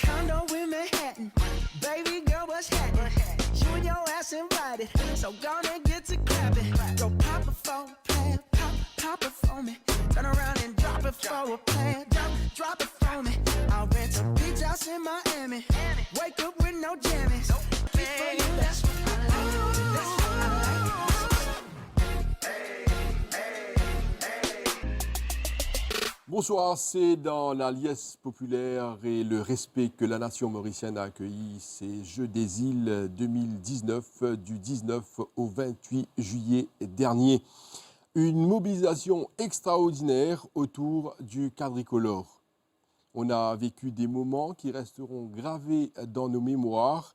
condo in Manhattan. Baby girl, what's happening? You and your ass invited, so gonna get to clapping. Go pop it for a plan, pop it for me. Turn around and drop it for a plan, drop it for me. I'll rent a beach house in Miami. Wake up with no jammies. For you, that's what I like. That's what I like. Bonsoir, c'est dans la liesse populaire et le respect que la nation mauricienne a accueilli ces Jeux des îles 2019 du 19 au 28 juillet dernier. Une mobilisation extraordinaire autour du quadricolore. On a vécu des moments qui resteront gravés dans nos mémoires.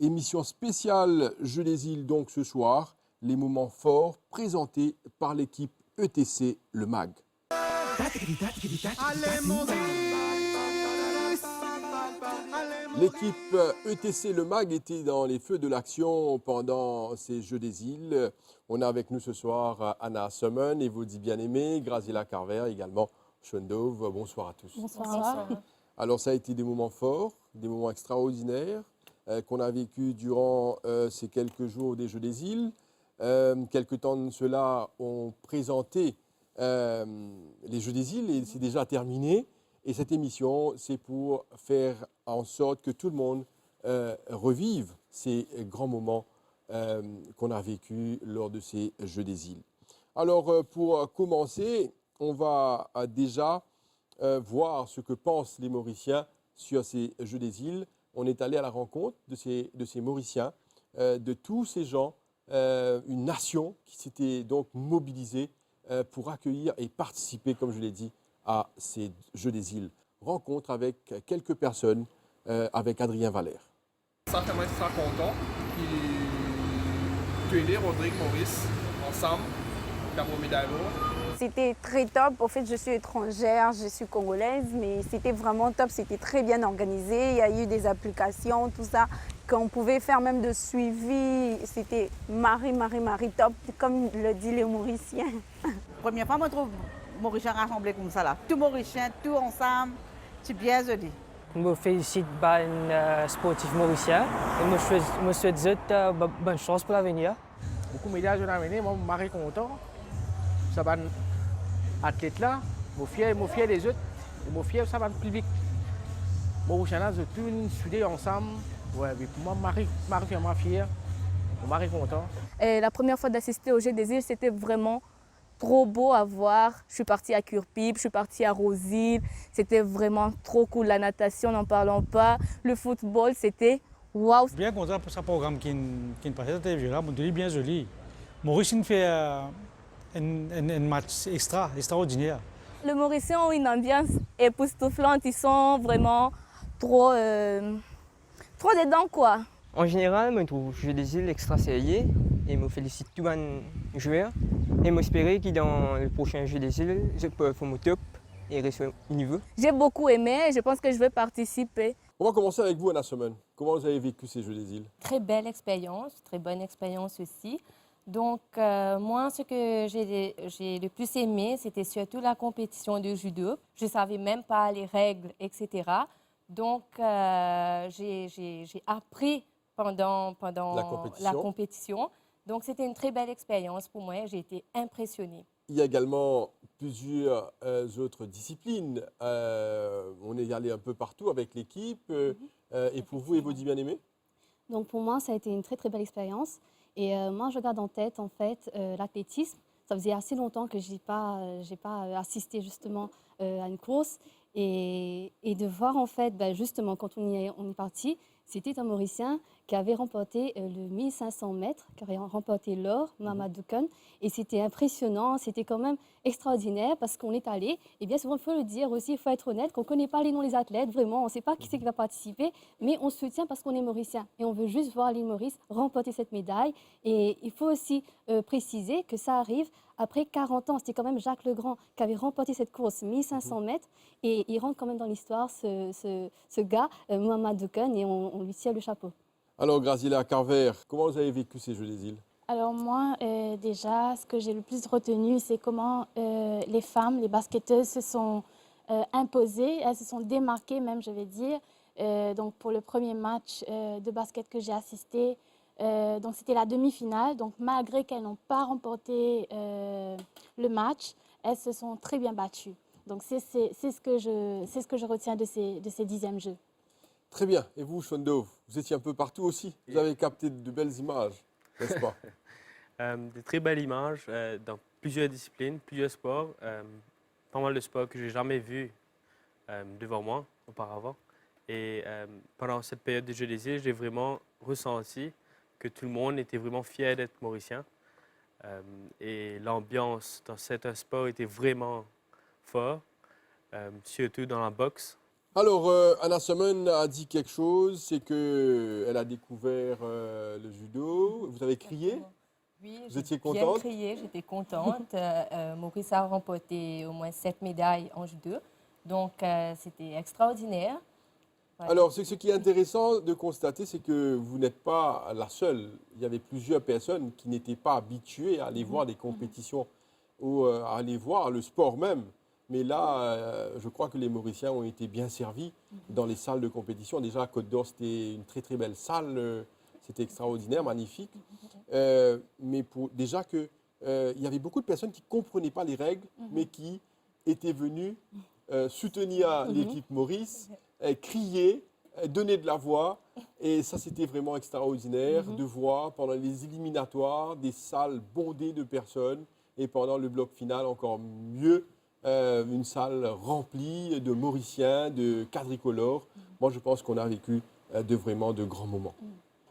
Émission spéciale Jeux des îles donc ce soir, les moments forts présentés par l'équipe ETC Le Mag. L'équipe ETC Le Mag était dans les feux de l'action pendant ces Jeux des îles. On a avec nous ce soir Anna Summon, Evody Bien-Aimé, Graziella Carver, également Sean Dove. Bonsoir à tous. Bonsoir. Alors ça a été des moments forts, des moments extraordinaires qu'on a vécu durant ces quelques jours des Jeux des îles. Quelques temps de cela ont présenté les Jeux des îles et c'est déjà terminé. Et cette émission, c'est pour faire en sorte que tout le monde revive ces grands moments qu'on a vécus lors de ces Jeux des îles. Alors, pour commencer, on va déjà voir ce que pensent les Mauriciens sur ces Jeux des îles. On est allé à la rencontre de ces Mauriciens, de tous ces gens, une nation qui s'était donc mobilisée pour accueillir et participer, comme je l'ai dit, à ces Jeux des îles. Rencontre avec quelques personnes, avec Adrien Valère. Certainement très content que les Rodrigue Maurice ensemble pour médaille d'or. C'était très top. En fait, je suis étrangère, je suis congolaise, mais c'était vraiment top. C'était très bien organisé. Il y a eu des applications, tout ça, qu'on pouvait faire même de suivi. C'était Marie top, comme le dit les Mauriciens. Première fois, je trouve Mauriciens rassemblés comme ça là. Tout Mauriciens, tout ensemble, c'est bien joli. Je me félicite les sportifs mauriciens et je me souhaite bonne chance pour l'avenir. Beaucoup de médailles, je l'ai amené, moi, je suis content. Ça va athlète là, je suis fier des autres, je suis fier ça va le public. Mauriciens, je suis tous soudés ensemble. Ouais, pour moi, je suis vraiment fier, je suis content. Et la première fois d'assister au Jeux des îles, c'était vraiment trop beau à voir. Je suis partie à Curpip, je suis partie à Rosille. C'était vraiment trop cool. La natation, n'en parlons pas. Le football, c'était waouh. Bien content pour ce programme qui passe à la télévision. C'est bien joli. Maurice fait un match extraordinaire. Les Mauriciens ont une ambiance époustouflante. Ils sont vraiment trop dedans, quoi. En général, je trouve Jeux des îles extra sérieux et je félicite tous les joueurs. Et j'espère que dans le prochain Jeux des îles, je peux faire mon top et rester au niveau. J'ai beaucoup aimé et je pense que je vais participer. On va commencer avec vous, Anna Summon. Comment vous avez vécu ces Jeux des îles? Très belle expérience, très bonne expérience aussi. Donc, moi, ce que j'ai le plus aimé, c'était surtout la compétition de judo. Je ne savais même pas les règles, etc. Donc, j'ai appris pendant la compétition. Donc, c'était une très belle expérience pour moi. J'ai été impressionnée. Il y a également plusieurs autres disciplines. On est allé un peu partout avec l'équipe. Et pour vous, Evody Bien-Aimé? Donc, pour moi, ça a été une très, très belle expérience. Et moi, je garde en tête, en fait, l'athlétisme. Ça faisait assez longtemps que je n'ai pas assisté justement à une course. Et de voir, en fait, justement, quand on y est parti, c'était un Mauricien qui avait remporté le 1500 mètres, qui avait remporté l'or, Mohamed Doukan. Et c'était impressionnant, c'était quand même extraordinaire parce qu'on est allé. Et bien souvent, il faut le dire aussi, il faut être honnête, qu'on ne connaît pas les noms des athlètes, vraiment, on ne sait pas qui c'est qui va participer, mais on soutient parce qu'on est Mauricien. Et on veut juste voir l'île Maurice remporter cette médaille. Et il faut aussi préciser que ça arrive après 40 ans. C'était quand même Jacques Legrand qui avait remporté cette course 1500 mètres. Et il rentre quand même dans l'histoire, ce gars, Mohamed Doukan, et on lui tire le chapeau. Alors, Graziella Carver, comment vous avez vécu ces Jeux des îles? Alors moi, déjà, ce que j'ai le plus retenu, c'est comment les femmes, les basketteuses se sont imposées, elles se sont démarquées même, je vais dire. Donc pour le premier match de basket que j'ai assisté, donc c'était la demi-finale. Donc malgré qu'elles n'ont pas remporté le match, elles se sont très bien battues. Donc c'est ce que je retiens de ces 10e Jeux. Très bien. Et vous, Shondove, vous étiez un peu partout aussi. Vous avez capté de belles images, n'est-ce pas? De très belles images dans plusieurs disciplines, plusieurs sports. Pas mal de sports que je n'ai jamais vus devant moi auparavant. Et pendant cette période de Jeux des îles, j'ai vraiment ressenti que tout le monde était vraiment fier d'être mauricien. Et l'ambiance dans certains sports était vraiment forte, surtout dans la boxe. Alors, Anna Summon a dit quelque chose, c'est qu'elle a découvert le judo. Vous avez crié? Oui, vous étiez bien contente? crié, j'étais contente. Maurice a remporté au moins 7 médailles en judo, donc c'était extraordinaire. Voilà. Alors, ce qui est intéressant de constater, c'est que vous n'êtes pas la seule. Il y avait plusieurs personnes qui n'étaient pas habituées à aller voir des compétitions ou à aller voir le sport même. Mais là, je crois que les Mauriciens ont été bien servis dans les salles de compétition. Déjà, à Côte d'Or, c'était une très très belle salle. C'était extraordinaire, magnifique. Mais déjà qu'il y avait beaucoup de personnes qui ne comprenaient pas les règles, mais qui étaient venues soutenir l'équipe Maurice, crier, donner de la voix. Et ça, c'était vraiment extraordinaire de voir pendant les éliminatoires des salles bondées de personnes. Et pendant le bloc final, encore mieux, une salle remplie de Mauriciens, de quadricolores. Moi, je pense qu'on a vécu vraiment de grands moments.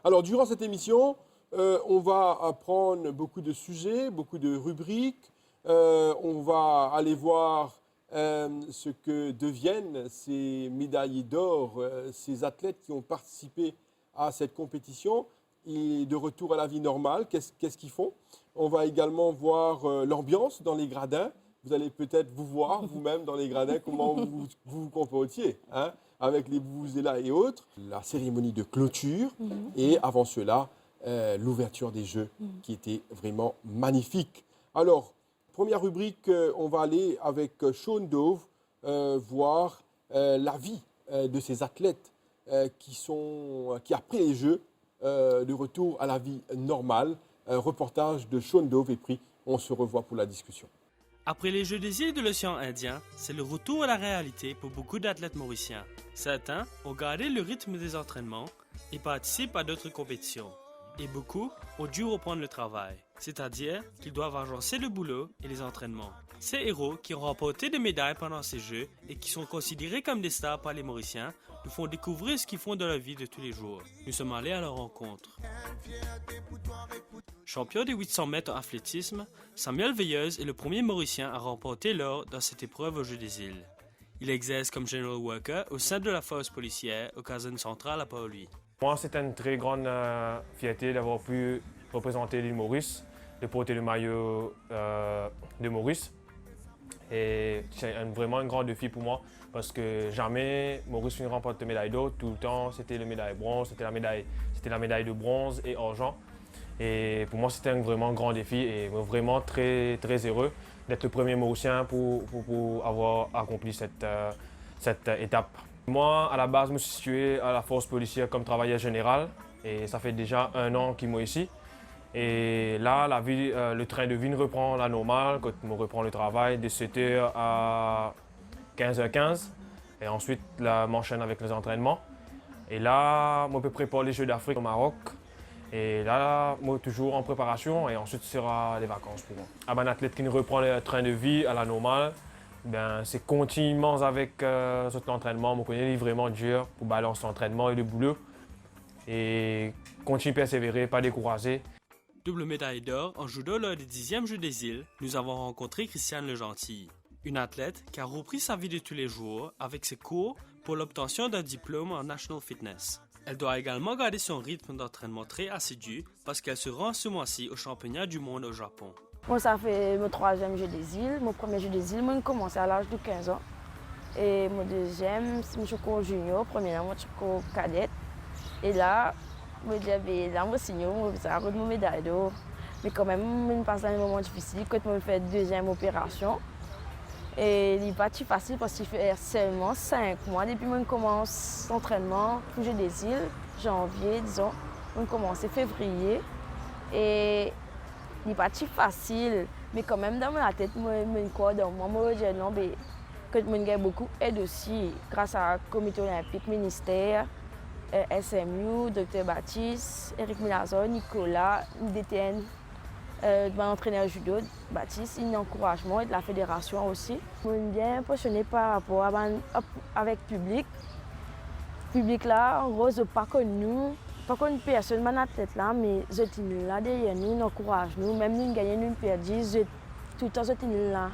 Alors, durant cette émission, on va apprendre beaucoup de sujets, beaucoup de rubriques. On va aller voir ce que deviennent ces médaillés d'or, ces athlètes qui ont participé à cette compétition. Et de retour à la vie normale, qu'est-ce qu'ils font? On va également voir l'ambiance dans les gradins. Vous allez peut-être vous voir vous-même dans les gradins, comment vous vous comportiez, hein, avec les vuvuzelas et autres. La cérémonie de clôture et avant cela, l'ouverture des Jeux qui était vraiment magnifique. Alors, première rubrique, on va aller avec Shondove voir la vie de ces athlètes qui après les Jeux, de retour à la vie normale. Reportage de Shondove et puis on se revoit pour la discussion. Après les Jeux des îles de l'océan Indien, c'est le retour à la réalité pour beaucoup d'athlètes mauriciens. Certains ont gardé le rythme des entraînements et participent à d'autres compétitions. Et beaucoup ont dû reprendre le travail, c'est-à-dire qu'ils doivent agencer le boulot et les entraînements. Ces héros qui ont remporté des médailles pendant ces Jeux et qui sont considérés comme des stars par les Mauriciens nous font découvrir ce qu'ils font dans leur vie de tous les jours. Nous sommes allés à leur rencontre. Champion des 800 mètres en athlétisme, Samuel Veilleuse est le premier Mauricien à remporter l'or dans cette épreuve aux Jeux des îles. Il exerce comme general worker au sein de la force policière au caserne centrale à Port-Louis. Moi, c'est une très grande fierté d'avoir pu représenter l'île Maurice, de porter le maillot de Maurice. Et c'est vraiment un grand défi pour moi parce que jamais Maurice ne remporte de médaille d'or. Tout le temps, c'était la médaille bronze, c'était la médaille de bronze et argent. Et pour moi, c'était un vraiment grand défi et vraiment très, très heureux d'être le premier Mauricien pour avoir accompli cette étape. Moi, à la base, je me suis situé à la force policière comme travailleur général et ça fait déjà 1 an qu'il est ici. Et là, le train de vie reprend la normale quand on reprend le travail de 7h à 15h15 et ensuite là, m'enchaîne avec les entraînements. Et là, on peut préparer les Jeux d'Afrique au Maroc. Et là, moi, toujours en préparation et ensuite, ce sera les vacances pour moi. Un athlète qui reprend le train de vie à la normale, c'est continuellement avec cet entraînement. On connaît vraiment dur pour balancer l'entraînement et le boulot. Et continuer à persévérer, pas décourager. Double médaille d'or en judo lors des 10e Jeux des îles, nous avons rencontré Christiane Legentil, une athlète qui a repris sa vie de tous les jours avec ses cours pour l'obtention d'un diplôme en National Fitness. Elle doit également garder son rythme d'entraînement très assidu parce qu'elle se rend ce mois-ci au championnat du monde au Japon. Moi, ça fait mon 3e Jeu des îles. Mon premier Jeu des îles, moi, j'ai commencé à l'âge de 15 ans. Et mon deuxième, je suis au junior. Premièrement, je suis au cadet. Et là, moi, signaux, ça a redonné mon médaille d'or. Mais quand même, je passe un moment difficile quand je fais 2e opération. Et il n'est pas si facile parce qu'il fait seulement 5 mois depuis que je commence l'entraînement pour Jeux des îles, janvier, disons. On commence en février. Et il n'est pas si facile. Mais quand même, dans ma tête, je crois dans moi, je dis non, que je gagne beaucoup aide aussi grâce à comité olympique, ministère, SMU, Dr Baptiste, Eric Milazon, Nicolas, DTN. Mon entraîneur judo, Baptiste, il y a un encouragement et de la fédération aussi. Je suis bien impressionnée par rapport avec le public. Le public là, en gros, je pas connu, pas connu personne, mon athlète là, mais je suis là derrière nous, nous encourage nous, même nous gagnons, nous perdons, tout le temps je suis là.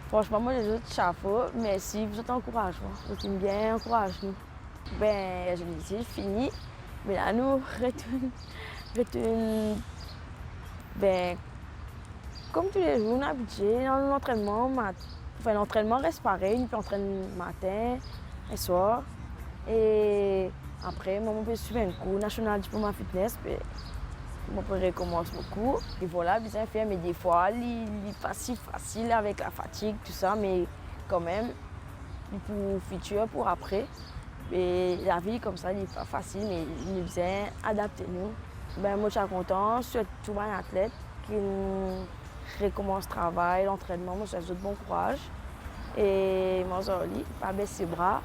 Franchement, moi, les autres chapeaux, merci pour votre encouragement. Je suis bien encourage nous. Ben, je me dis, fini, mais là, nous retournons. Ben, comme tous les jours, on a habitué dans l'entraînement. Enfin, l'entraînement reste pareil. On peut entraîner matin et soir. Et après, moi, je peux suivre un cours national diplôme fitness. Puis, je peux recommencer mon cours. Et voilà, bien fait. Mais des fois, il n'est pas si facile avec la fatigue, tout ça. Mais quand même, pour futur, pour après. Et la vie comme ça, il n'est pas facile, mais il est bien adapté nous. Ben, moi, je suis content, surtout un athlète qui recommence le travail, l'entraînement. Moi, je souhaite bon courage. Et moi, je ne pas baisser les bras.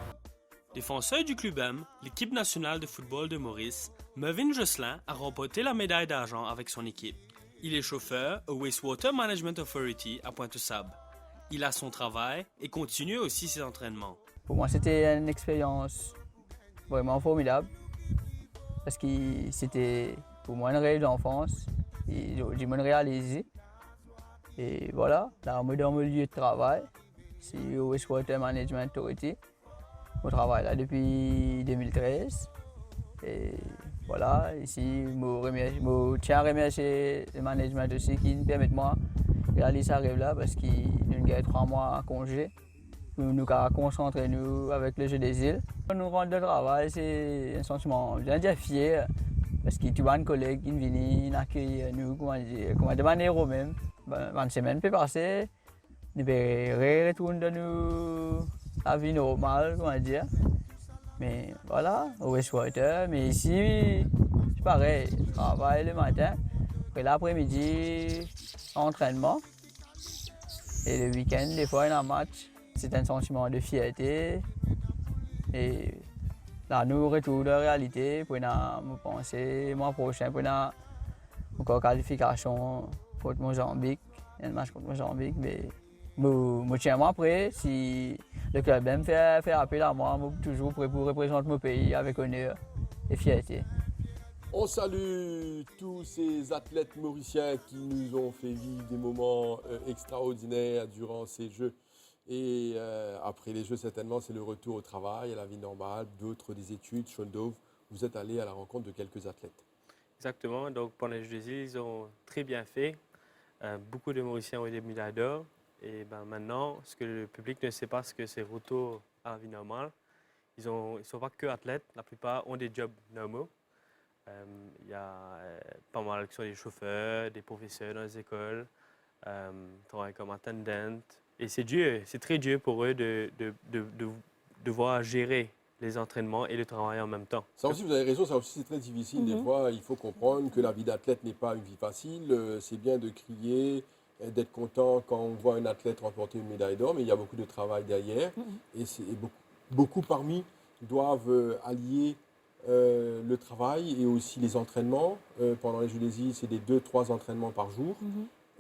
Défenseur du Club M, l'équipe nationale de football de Maurice, Mervyn Josselin a remporté la médaille d'argent avec son équipe. Il est chauffeur au Wastewater Management Authority à Pointe-aux-Sables. Il a son travail et continue aussi ses entraînements. Pour moi, c'était une expérience vraiment formidable parce que c'était pour moi un rêve d'enfance et j'ai me réalisé. Et voilà, là, on est dans mon lieu de travail, c'est au Wastewater Management Authority. Je travaille là depuis 2013. Et voilà, ici, je tiens à remercier le management aussi qui me permet de moi réaliser ce rêve-là parce qu'il nous a 3 mois à congé. Nous avons concentré nous avec le jeu des îles. Nous rentrons de travail, c'est un sentiment bien fier parce que tu vois un collègue qui vient accueillir nous, de manière même. Une semaine peut passer, nous retournons dans nous la vie normale, comment dire. Mais voilà, au Wastewater, mais ici, c'est pareil, je travaille le matin, après l'après-midi, entraînement. Et le week-end, des fois, il y a un match. C'est un sentiment de fierté. Et là, nous retournons de la réalité pour nous penser le mois prochain pour une qualification contre Mozambique, un match contre Mozambique. Mais je tiens après, si le club même fait appel à moi, je suis toujours prêt pour représenter mon pays avec honneur et fierté. On salue tous ces athlètes mauriciens qui nous ont fait vivre des moments extraordinaires durant ces Jeux. Et après les Jeux, certainement, c'est le retour au travail, à la vie normale, d'autres des études. Sean Dove, vous êtes allé à la rencontre de quelques athlètes. Exactement. Donc, pendant les Jeux des îles, ils ont très bien fait. Beaucoup de Mauriciens ont été médailles d'or. Et maintenant, ce que le public ne sait pas, c'est que c'est retour à la vie normale. Ils ne sont pas que athlètes. La plupart ont des jobs normaux. Il y a pas mal qui sont des chauffeurs, des professeurs dans les écoles, travaillent comme attendant. Et c'est très dur pour eux de devoir gérer les entraînements et le travail en même temps. Ça aussi, vous avez raison, ça aussi c'est très difficile. Des fois, il faut comprendre que la vie d'athlète n'est pas une vie facile. C'est bien de crier, d'être content quand on voit un athlète remporter une médaille d'or, mais il y a beaucoup de travail derrière. Et beaucoup parmi doivent allier le travail et aussi les entraînements. Pendant les Jeux des îles, c'est des 2-3 entraînements par jour.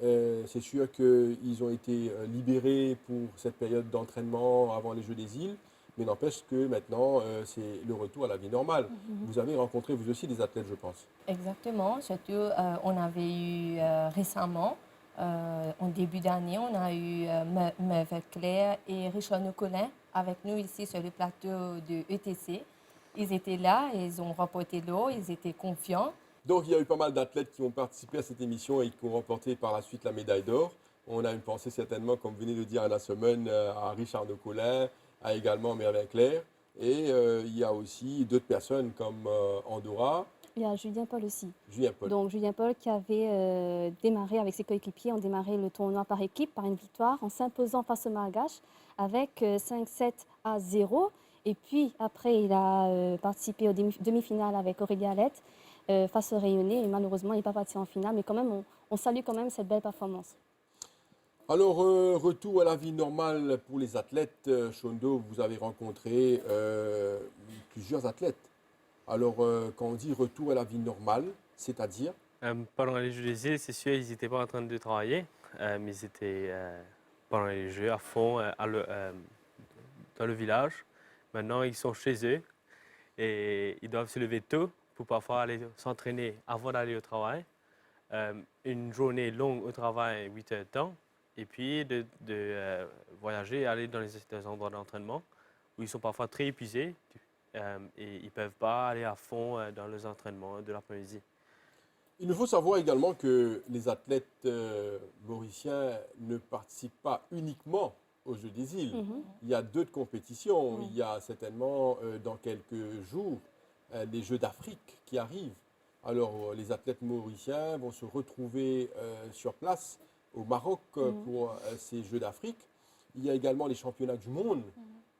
C'est sûr qu'ils ont été libérés pour cette période d'entraînement avant les Jeux des îles, mais n'empêche que maintenant, c'est le retour à la vie normale. Vous avez rencontré, vous aussi, des athlètes, je pense. Exactement. Surtout, on avait eu récemment, en début d'année, on a eu Merve Claire et Richard Nicolin avec nous ici sur le plateau de ETC. Ils étaient là, ils ont remporté l'eau, ils étaient confiants. Donc, il y a eu pas mal d'athlètes qui ont participé à cette émission et qui ont remporté par la suite la médaille d'or. On a une pensée certainement, comme venez de dire Anna Semen, à Richard Nicolin, à également Mervyn Claire. Et il y a aussi d'autres personnes comme Andorra, Il y a Julien Paul aussi. Julien Paul. Donc Julien Paul qui avait démarré avec ses coéquipiers, ont démarré le tournoi par équipe, par une victoire, en s'imposant face au Malgache avec 5-7 à 0. Et puis après, il a participé aux demi-finales avec Aurélie Alette face au Rayonnais. Et malheureusement, il n'est pas parti en finale. Mais quand même, on salue quand même cette belle performance. Alors, retour à la vie normale pour les athlètes. Shondo, vous avez rencontré plusieurs athlètes. Alors, quand on dit retour à la vie normale, c'est-à-dire Pendant les Jeux des îles, c'est sûr, ils n'étaient pas en train de travailler, mais ils étaient pendant les Jeux à fond dans le village. Maintenant, ils sont chez eux et ils doivent se lever tôt pour parfois aller s'entraîner avant d'aller au travail. Une journée longue au travail, 8 heures de temps, et puis de voyager et aller dans des endroits d'entraînement où ils sont parfois très épuisés et ils ne peuvent pas aller à fond dans les entraînements de l'après-midi. Il nous faut savoir également que les athlètes mauriciens ne participent pas uniquement aux Jeux des îles. Il y a d'autres compétitions. Il y a certainement dans quelques jours les Jeux d'Afrique qui arrivent. Alors les athlètes mauriciens vont se retrouver sur place au Maroc pour ces Jeux d'Afrique. Il y a également les championnats du monde.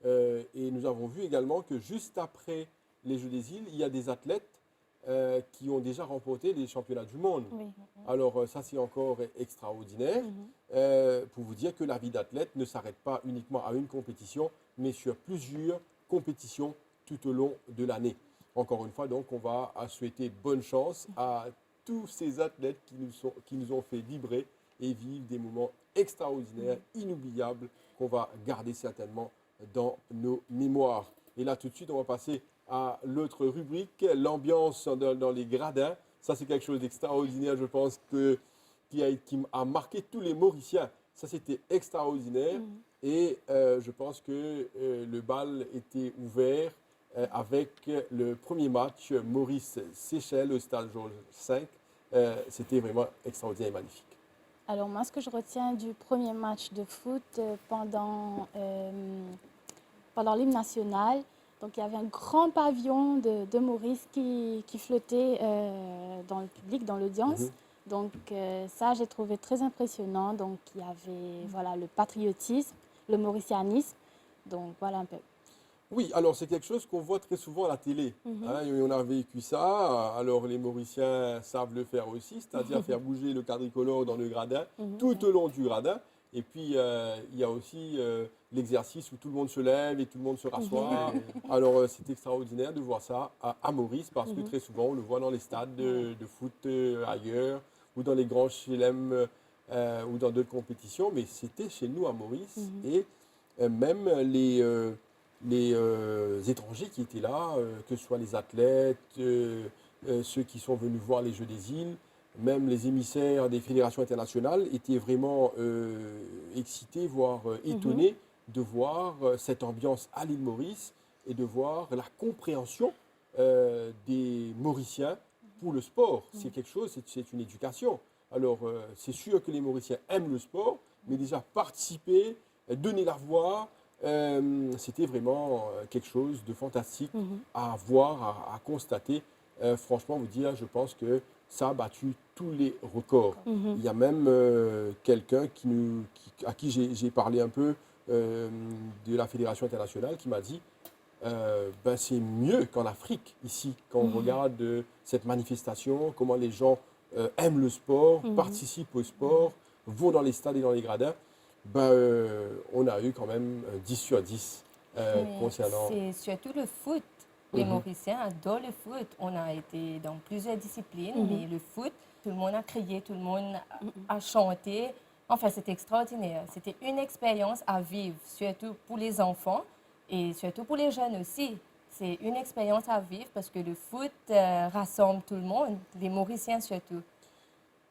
Et nous avons vu également que juste après les Jeux des îles, il y a des athlètes qui ont déjà remporté les championnats du monde. Oui. Alors ça, c'est encore extraordinaire pour vous dire que la vie d'athlète ne s'arrête pas uniquement à une compétition, mais sur plusieurs compétitions tout au long de l'année. Encore une fois, donc, on va souhaiter bonne chance à tous ces athlètes qui nous ont fait vibrer et vivre des moments extraordinaires, inoubliables, qu'on va garder certainement dans nos mémoires. Et là, tout de suite, on va passer à l'autre rubrique, l'ambiance dans les gradins. Ça, c'est quelque chose d'extraordinaire, je pense, qui a marqué tous les Mauriciens. Ça, c'était extraordinaire. Et je pense que le bal était ouvert avec le premier match Maurice-Seychelles au stade Georges V. C'était vraiment extraordinaire et magnifique. Alors moi, ce que je retiens du premier match de foot pendant l'hymne national, donc il y avait un grand pavillon de Maurice qui flottait dans le public, dans l'audience. Donc ça, j'ai trouvé très impressionnant. Donc il y avait le patriotisme, le mauricianisme. Donc voilà un peu. Oui, alors c'est quelque chose qu'on voit très souvent à la télé. Et on a vécu ça. Alors les Mauriciens savent le faire aussi, c'est-à-dire faire bouger le quadricolore dans le gradin, tout au long du gradin. Et puis il y a aussi l'exercice où tout le monde se lève et tout le monde se rassoit. Alors c'est extraordinaire de voir ça à Maurice, parce que très souvent on le voit dans les stades de foot ailleurs, ou dans les grands chelem ou dans d'autres compétitions. Mais c'était chez nous à Maurice. Et même les étrangers qui étaient là, que ce soit les athlètes, ceux qui sont venus voir les Jeux des îles, même les émissaires des fédérations internationales étaient vraiment excités, voire étonnés de voir cette ambiance à l'île Maurice et de voir la compréhension des Mauriciens pour le sport. C'est quelque chose, c'est une éducation. Alors, c'est sûr que les Mauriciens aiment le sport, mais déjà participer, donner la voix, c'était vraiment quelque chose de fantastique à voir, à constater. Franchement, vous dire, je pense que ça a battu tous les records. Il y a même quelqu'un à qui j'ai parlé un peu de la Fédération internationale qui m'a dit c'est mieux qu'en Afrique, ici, quand on regarde cette manifestation, comment les gens aiment le sport, participent au sport, vont dans les stades et dans les gradins. On a eu quand même 10 sur 10 concernant... C'est surtout le foot. Les Mauriciens adorent le foot. On a été dans plusieurs disciplines, mais le foot, tout le monde a crié, tout le monde a chanté. Enfin, c'était extraordinaire. C'était une expérience à vivre, surtout pour les enfants et surtout pour les jeunes aussi. C'est une expérience à vivre parce que le foot rassemble tout le monde, les Mauriciens surtout.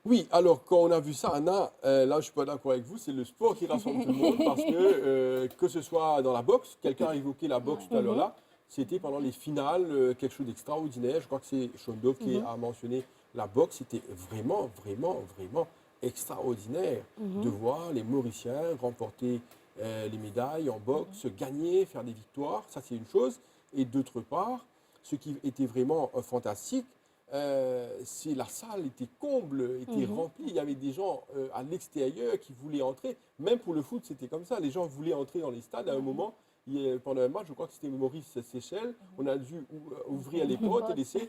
Oui, alors quand on a vu ça, Anna, là je ne suis pas d'accord avec vous, c'est le sport qui rassemble tout le monde parce que ce soit dans la boxe, quelqu'un a évoqué la boxe tout à l'heure là, c'était pendant les finales quelque chose d'extraordinaire. Je crois que c'est Shondov qui a mentionné la boxe, c'était vraiment, vraiment, vraiment extraordinaire de voir les Mauriciens remporter les médailles en boxe, gagner, faire des victoires, ça c'est une chose. Et d'autre part, ce qui était vraiment fantastique, la salle était comble, était remplie. Il y avait des gens à l'extérieur qui voulaient entrer. Même pour le foot, c'était comme ça. Les gens voulaient entrer dans les stades. À un moment, pendant un match, je crois que c'était Maurice-Seychelles, on a dû ouvrir les portes et laisser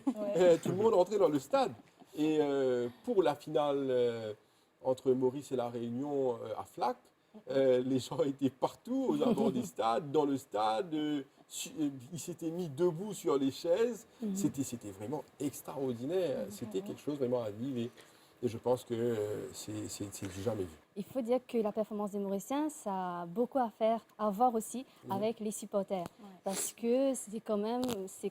tout le monde entrer dans le stade. Et pour la finale entre Maurice et la Réunion à Flac, les gens étaient partout, aux abords des stades, dans le stade. Ils s'étaient mis debout sur les chaises. C'était vraiment extraordinaire. C'était quelque chose vraiment à vivre. Et je pense que c'est du jamais vu. Il faut dire que la performance des Mauriciens, ça a beaucoup à voir aussi avec les supporters. Parce que c'est quand même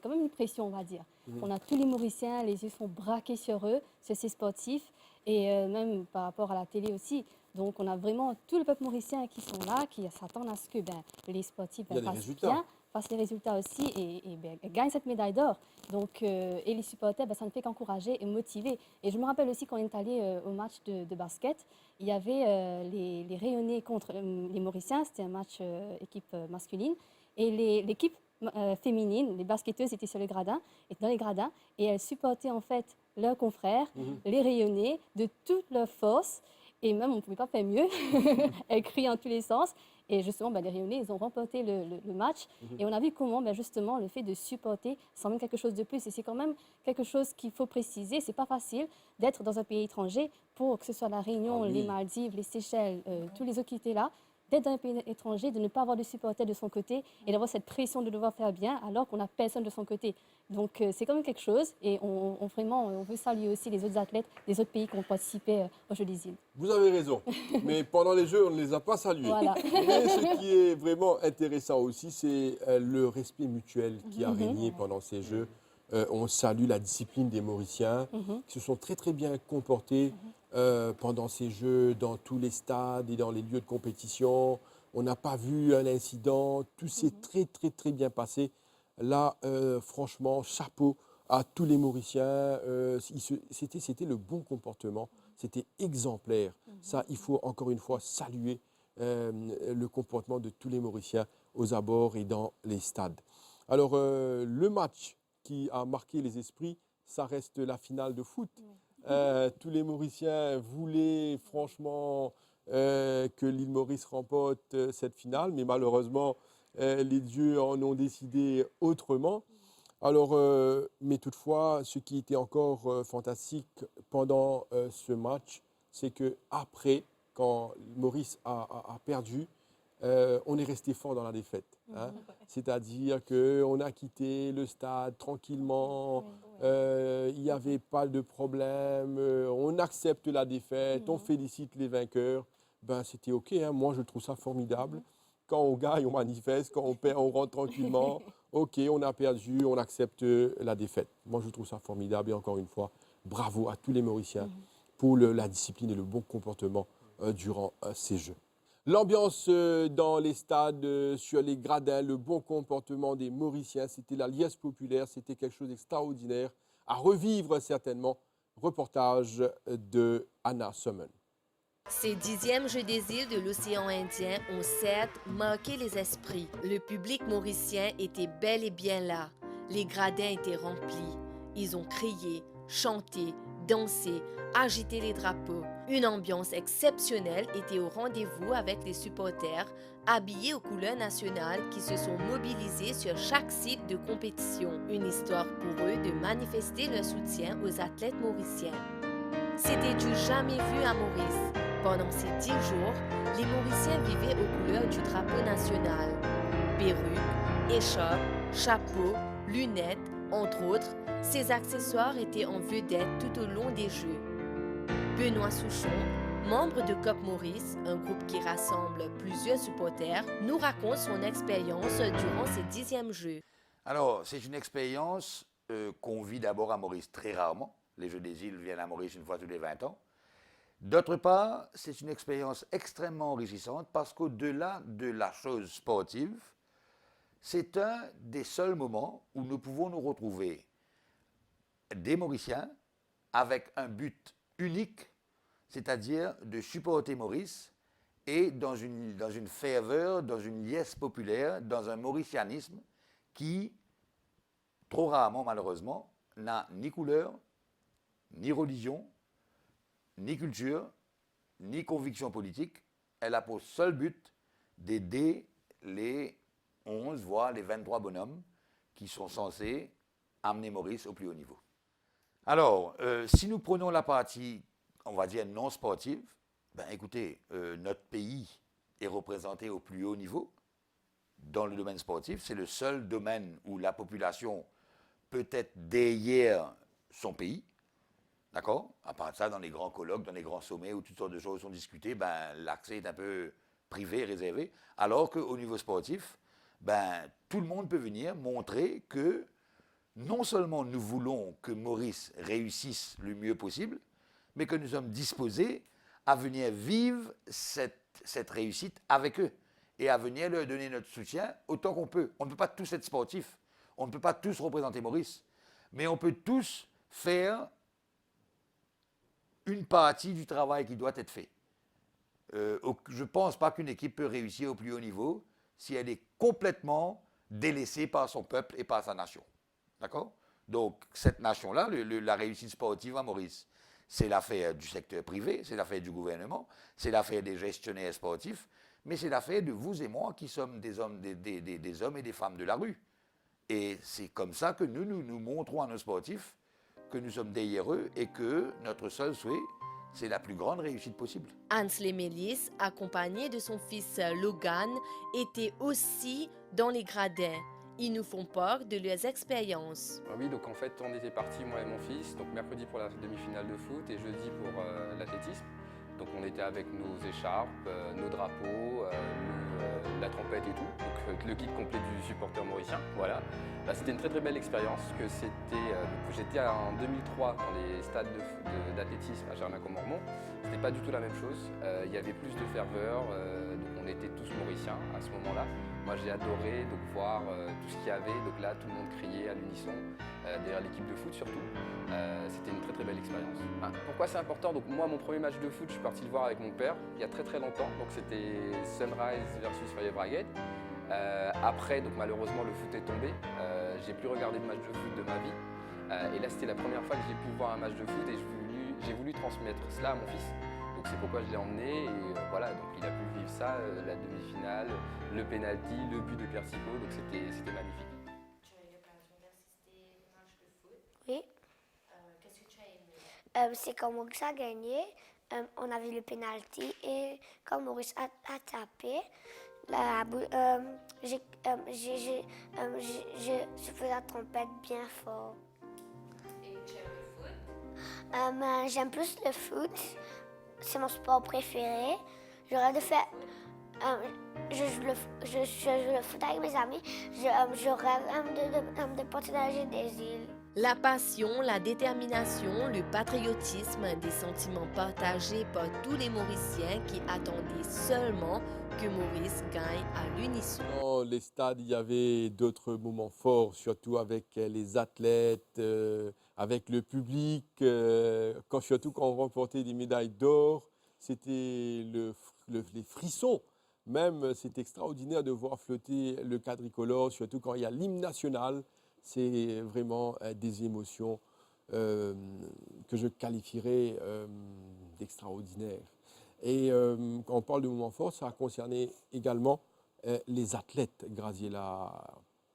une pression, on va dire. On a tous les Mauriciens, les yeux sont braqués sur eux, sur ces sportifs, et même par rapport à la télé aussi. Donc on a vraiment tout le peuple mauricien qui sont là, qui s'attendent à ce que les sportifs fassent bien, fassent les résultats aussi et gagnent cette médaille d'or. Donc, et les supporters, ça ne fait qu'encourager et motiver. Et je me rappelle aussi quand on est allé au match de basket, il y avait les Rayonnais contre les Mauriciens, c'était un match équipe masculine, et l'équipe féminine, les basketteuses étaient sur les gradins, dans les gradins, et elles supportaient en fait leurs confrères, les Rayonnais, de toute leur force. Et même, on ne pouvait pas faire mieux. Elles crient en tous les sens. Et justement, les Rayonnais, ils ont remporté le match. Et on a vu comment, justement, le fait de supporter, c'est même quelque chose de plus. Et c'est quand même quelque chose qu'il faut préciser. Ce n'est pas facile d'être dans un pays étranger pour que ce soit la Réunion, les Maldives, les Seychelles, tous les autres qui étaient là, d'être dans un pays étranger, de ne pas avoir de supporters de son côté et d'avoir cette pression de devoir faire bien alors qu'on n'a personne de son côté. Donc c'est quand même quelque chose et on veut saluer aussi les autres athlètes des autres pays qui ont participé aux Jeux des îles. Vous avez raison, mais pendant les Jeux, on ne les a pas salués. Voilà. Mais ce qui est vraiment intéressant aussi, c'est le respect mutuel qui a régné pendant ces Jeux. On salue la discipline des Mauriciens qui se sont très très bien comportés pendant ces Jeux dans tous les stades et dans les lieux de compétition. On n'a pas vu un incident, tout s'est très très très bien passé. Là, franchement, chapeau à tous les Mauriciens. C'était le bon comportement, c'était exemplaire. Ça, il faut encore une fois saluer le comportement de tous les Mauriciens aux abords et dans les stades. Alors, le match qui a marqué les esprits, ça reste la finale de foot. Tous les Mauriciens voulaient franchement que l'île Maurice remporte cette finale, mais malheureusement, les dieux en ont décidé autrement. Alors, mais toutefois, ce qui était encore fantastique pendant ce match, c'est qu'après, quand Maurice a perdu, on est resté fort dans la défaite. C'est-à-dire qu'on a quitté le stade tranquillement, il n'y avait pas de problème, on accepte la défaite, on félicite les vainqueurs. C'était OK, moi je trouve ça formidable. Quand on gagne, on manifeste, quand on perd, on rentre tranquillement. OK, on a perdu, on accepte la défaite. Moi je trouve ça formidable et encore une fois, bravo à tous les Mauriciens pour la discipline et le bon comportement durant ces Jeux. L'ambiance dans les stades, sur les gradins, le bon comportement des Mauriciens, c'était la liesse populaire, c'était quelque chose d'extraordinaire à revivre certainement. Reportage de Anna Summon. Ces 10e Jeux des îles de l'océan Indien ont certes marqué les esprits. Le public mauricien était bel et bien là. Les gradins étaient remplis. Ils ont crié, chanté, dansé, agité les drapeaux. Une ambiance exceptionnelle était au rendez-vous avec les supporters habillés aux couleurs nationales qui se sont mobilisés sur chaque site de compétition. Une histoire pour eux de manifester leur soutien aux athlètes mauriciens. C'était du jamais vu à Maurice. Pendant ces 10 jours, les Mauriciens vivaient aux couleurs du drapeau national. Perruques, écharpes, chapeaux, lunettes, entre autres, ces accessoires étaient en vedette tout au long des Jeux. Benoît Souchon, membre de COP Maurice, un groupe qui rassemble plusieurs supporters, nous raconte son expérience durant ces 10e Jeux. Alors, c'est une expérience qu'on vit d'abord à Maurice très rarement. Les Jeux des îles viennent à Maurice une fois tous les 20 ans. D'autre part, c'est une expérience extrêmement enrichissante parce qu'au-delà de la chose sportive, c'est un des seuls moments où nous pouvons nous retrouver des Mauriciens avec un but unique, c'est-à-dire de supporter Maurice et dans une ferveur, dans une liesse populaire, dans un mauricianisme qui, trop rarement malheureusement, n'a ni couleur ni religion, ni culture, ni conviction politique. Elle a pour seul but d'aider les 11, voire les 23 bonhommes qui sont censés amener Maurice au plus haut niveau. Alors, si nous prenons la partie, on va dire, non sportive, ben écoutez, notre pays est représenté au plus haut niveau dans le domaine sportif. C'est le seul domaine où la population peut être derrière son pays. D'accord? À part de ça, dans les grands colloques, dans les grands sommets où toutes sortes de choses sont discutées, ben, l'accès est un peu privé, réservé. Alors qu'au niveau sportif, ben, tout le monde peut venir montrer que non seulement nous voulons que Maurice réussisse le mieux possible, mais que nous sommes disposés à venir vivre cette réussite avec eux et à venir leur donner notre soutien autant qu'on peut. On ne peut pas tous être sportifs, on ne peut pas tous représenter Maurice, mais on peut tous faire une partie du travail qui doit être fait. Je ne pense pas qu'une équipe peut réussir au plus haut niveau si elle est complètement délaissée par son peuple et par sa nation. D'accord? Donc, cette nation-là, la réussite sportive à Maurice, c'est l'affaire du secteur privé, c'est l'affaire du gouvernement, c'est l'affaire des gestionnaires sportifs, mais c'est l'affaire de vous et moi qui sommes des hommes et des femmes de la rue. Et c'est comme ça que nous montrons à nos sportifs que nous sommes derrière eux et que notre seul souhait, c'est la plus grande réussite possible. Ansley Mélis, accompagné de son fils Logan, était aussi dans les gradins. Ils nous font part de leurs expériences. Oui, donc en fait, on était partis, moi et mon fils, donc mercredi pour la demi-finale de foot et jeudi pour l'athlétisme. Donc on était avec nos écharpes, nos drapeaux, la trompette et tout, donc le kit complet du supporter mauricien. Voilà. Bah, c'était une très très belle expérience. J'étais en 2003 dans les stades d'athlétisme à Germain-Comormont. C'était pas du tout la même chose. Il y avait plus de ferveur, donc on était tous mauriciens à ce moment-là. Moi j'ai adoré donc, voir tout ce qu'il y avait. Donc là tout le monde criait à l'unisson, derrière l'équipe de foot surtout. C'était une très très belle expérience. Ah, pourquoi c'est important? Donc moi mon premier match de foot, je suis parti le voir avec mon père il y a très très longtemps. Donc c'était Sunrise versus Fire Brigade. Après, donc malheureusement le foot est tombé. J'ai plus regardé de match de foot de ma vie. Et là c'était la première fois que j'ai pu voir un match de foot et j'ai voulu transmettre cela à mon fils. Donc c'est pourquoi je l'ai emmené et voilà, donc il a pu vivre ça, la demi-finale, le penalty, le but de Pierre Sicot, donc c'était magnifique. Tu as eu l'occasion d'assister au match de foot. Oui. Qu'est-ce que tu as aimé? C'est quand Maurice a gagné, on a vu le penalty et quand Maurice a tapé, je faisais la trompette bien fort. Et tu aimes le foot? J'aime plus le foot. C'est mon sport préféré. Je rêve de faire. Je joue le foot avec mes amis. Je rêve de porter dans le jeu des îles. La passion, la détermination, le patriotisme, des sentiments partagés par tous les Mauriciens qui attendaient seulement que Maurice gagne à l'unisson. Dans les stades, il y avait d'autres moments forts, surtout avec les athlètes, avec le public. Surtout quand on remportait des médailles d'or, c'était les frissons. Même, c'est extraordinaire de voir flotter le quadricolore, surtout quand il y a l'hymne national. C'est vraiment des émotions que je qualifierais d'extraordinaires. Et quand on parle de moments forts, ça a concerné également les athlètes, Graziella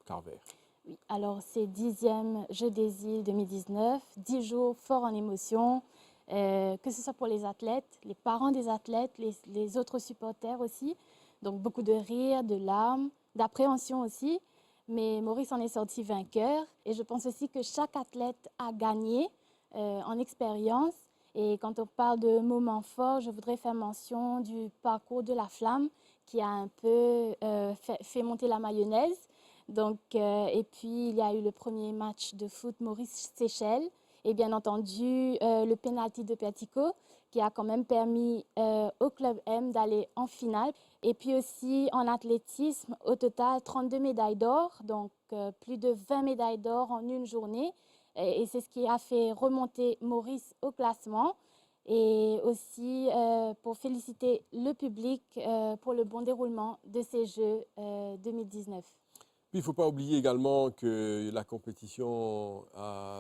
Carver. Oui, alors c'est 10e Jeux des îles 2019, 10 jours forts en émotion, que ce soit pour les athlètes, les parents des athlètes, les autres supporters aussi. Donc beaucoup de rires, de larmes, d'appréhension aussi. Mais Maurice en est sorti vainqueur et je pense aussi que chaque athlète a gagné en expérience. Et quand on parle de moments forts, je voudrais faire mention du parcours de la flamme qui a un peu fait monter la mayonnaise. Donc, et puis, il y a eu le premier match de foot Maurice-Seychelles et bien entendu le penalty de Pierre Sicot qui a quand même permis au Club M d'aller en finale. Et puis aussi en athlétisme, au total 32 médailles d'or, donc plus de 20 médailles d'or en une journée. Et c'est ce qui a fait remonter Maurice au classement. Et aussi pour féliciter le public pour le bon déroulement de ces Jeux 2019. Puis il ne faut pas oublier également que la compétition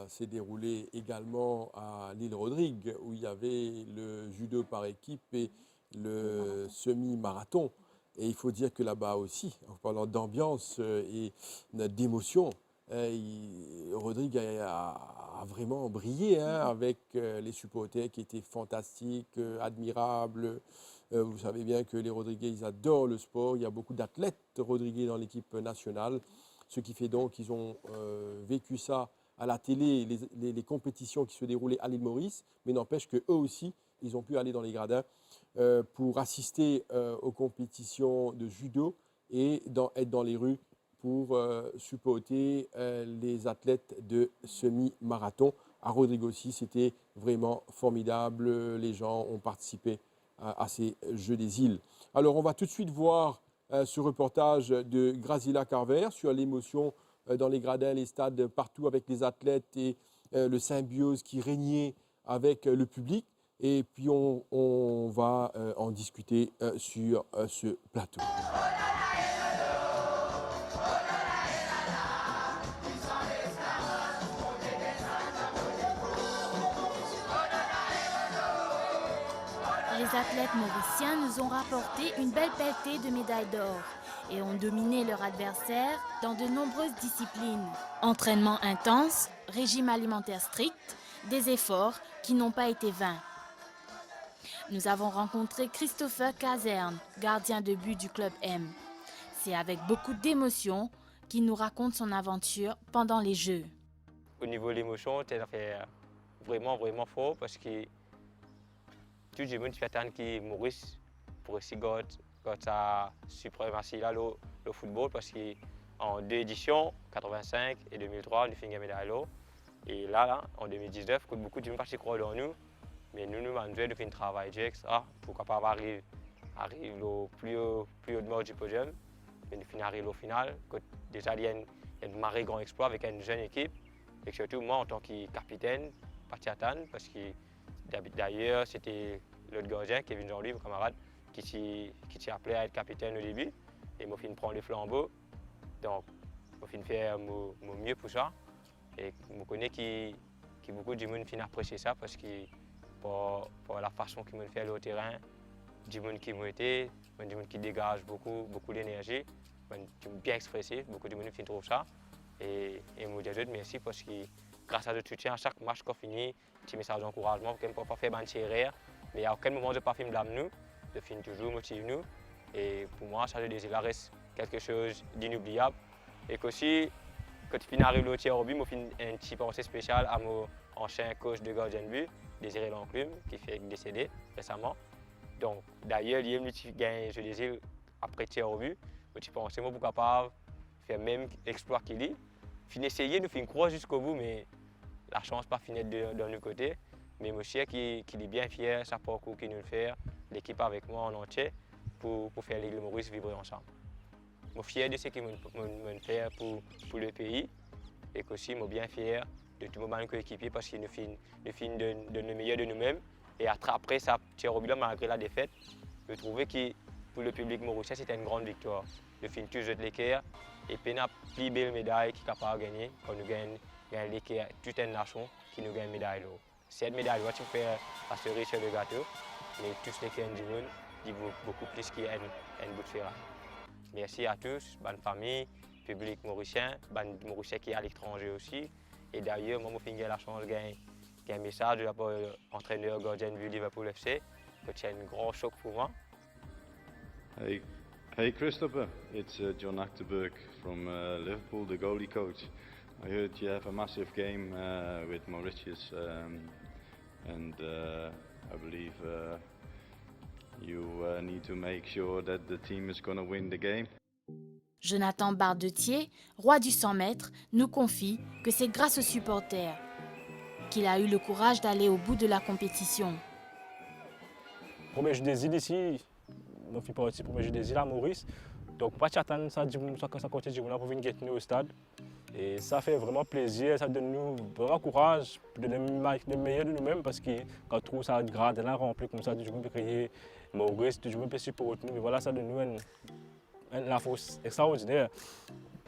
s'est déroulée également à l'île Rodrigue, où il y avait le judo par équipe et le semi-marathon. Et il faut dire que là-bas aussi, en parlant d'ambiance et d'émotion, Rodrigue a vraiment brillé avec les supporters qui étaient fantastiques, admirables. Vous savez bien que les Rodriguais, ils adorent le sport. Il y a beaucoup d'athlètes rodriguais dans l'équipe nationale, ce qui fait donc qu'ils ont vécu ça à la télé, les compétitions qui se déroulaient à l'île Maurice, mais n'empêche qu'eux aussi, ils ont pu aller dans les gradins pour assister aux compétitions de judo et être dans les rues pour supporter les athlètes de semi-marathon. À Rodrigue aussi, c'était vraiment formidable. Les gens ont participé à ces Jeux des îles. Alors, on va tout de suite voir ce reportage de Grazila Carver sur l'émotion dans les gradins, les stades, partout avec les athlètes et le symbiose qui régnait avec le public. Et puis, on va en discuter sur ce plateau. Les athlètes mauriciens nous ont rapporté une belle pelletée de médailles d'or et ont dominé leur adversaire dans de nombreuses disciplines. Entraînement intense, régime alimentaire strict, des efforts qui n'ont pas été vains. Nous avons rencontré Christopher Caserne, gardien de but du club M. C'est avec beaucoup d'émotion qu'il nous raconte son aventure pendant les Jeux. Au niveau de l'émotion, c'est vraiment fort parce que tout le monde fait attendre que Maurice pour essayer de sa suprématie là le football parce qu'en 2 éditions, 85 et 2003, nous finissons la médaille là. Et là, en 2019, beaucoup de gens ne croient dans nous, mais nous avons besoin de faire un travail extra pour capable arriver au plus haut du podium. Mais nous finissons arriver au final. Déjà, il y a un grand exploit avec une jeune équipe. Et surtout, moi, en tant que capitaine, parti attendre parce que d'ailleurs, c'était l'autre gardien, Kevin Jean-Louis, mon camarade, qui s'est appelé à être capitaine au début. Et moi, je prends les flambeaux. Donc, je faire mon mieux pour ça. Et je connais que beaucoup de gens apprécient ça parce que pour la façon qu'ils me fait au terrain, des gens qui m'ont été, des gens qui dégagent beaucoup d'énergie, bien expressif, beaucoup de gens trouvent ça. Et je vous dis merci parce que grâce à votre soutien, à chaque match qu'on finit, petit message d'encouragement, qu'on ne peut pas faire bantirer, mais à aucun moment je ne pas film blâme nous, je finis toujours motive nous. Et pour moi, ça reste quelque chose d'inoubliable. Et qu'aussi, quand je finis arrivé au tir au but, je fais un petit pensée spécial à mon ancien coach de gardien de but, Désiré Lanclume, qui fait décédé récemment. Donc d'ailleurs, il y a un petit gain, je disais, après tir au but, je pensais moi pour capable faire le même exploit qu'il dit. Fin essayer, nous faisons croire jusqu'au bout, mais la chance pas finir de notre côté. Mais je suis qui est bien fier, ça parcours qu'il nous fait, l'équipe avec moi en entier, pour faire l'île Maurice vivre ensemble. Je suis fier de ce qu'il me fait pour le pays et aussi je suis bien fier de tous mes coéquipiers parce qu'ils nous finissent de nos meilleurs de nous-mêmes. Et après ça, malgré la défaite, je trouvais que pour le public mauricien, c'était une grande victoire. Je finis toujours l'équerre et puis on a plus belle médaille qui est capable de gagner quand nous gagnons l'équerre, toute une nation qui nous gagne une médaille. Cette médaille, tu peux faire la cerise sur le gâteau, mais tous les gagnants du monde disent beaucoup plus qu'il y a un bout de ferraille. Merci à tous, bonne famille, public mauricien, bonne mauricien qui est à l'étranger aussi. Et d'ailleurs, moi, j'ai la chance de gagner un message de l'entraîneur gardien du Liverpool FC, c'est un grand choc pour moi. Hey Christopher, it's John Achterberg from Liverpool, the goalie coach. I heard you have a massive game with Mauritius and I believe you need to make sure that the team is going to win the game. Jonathan Bardetier, roi du 100 mètres, nous confie que c'est grâce aux supporters qu'il a eu le courage d'aller au bout de la compétition. Premier jeu des îles ici, je fais partie du premier jeu des îles à Maurice. Donc, pas attendre ça continue pour venir gagner au stade. Et ça fait vraiment plaisir, ça donne nous vraiment courage de le meilleur de nous-mêmes parce que quand on trouve ça grade là rempli comme ça, toujours on peut créer Maurice, toujours on peut supporter nous. Mais voilà, ça donne nous une force extraordinaire.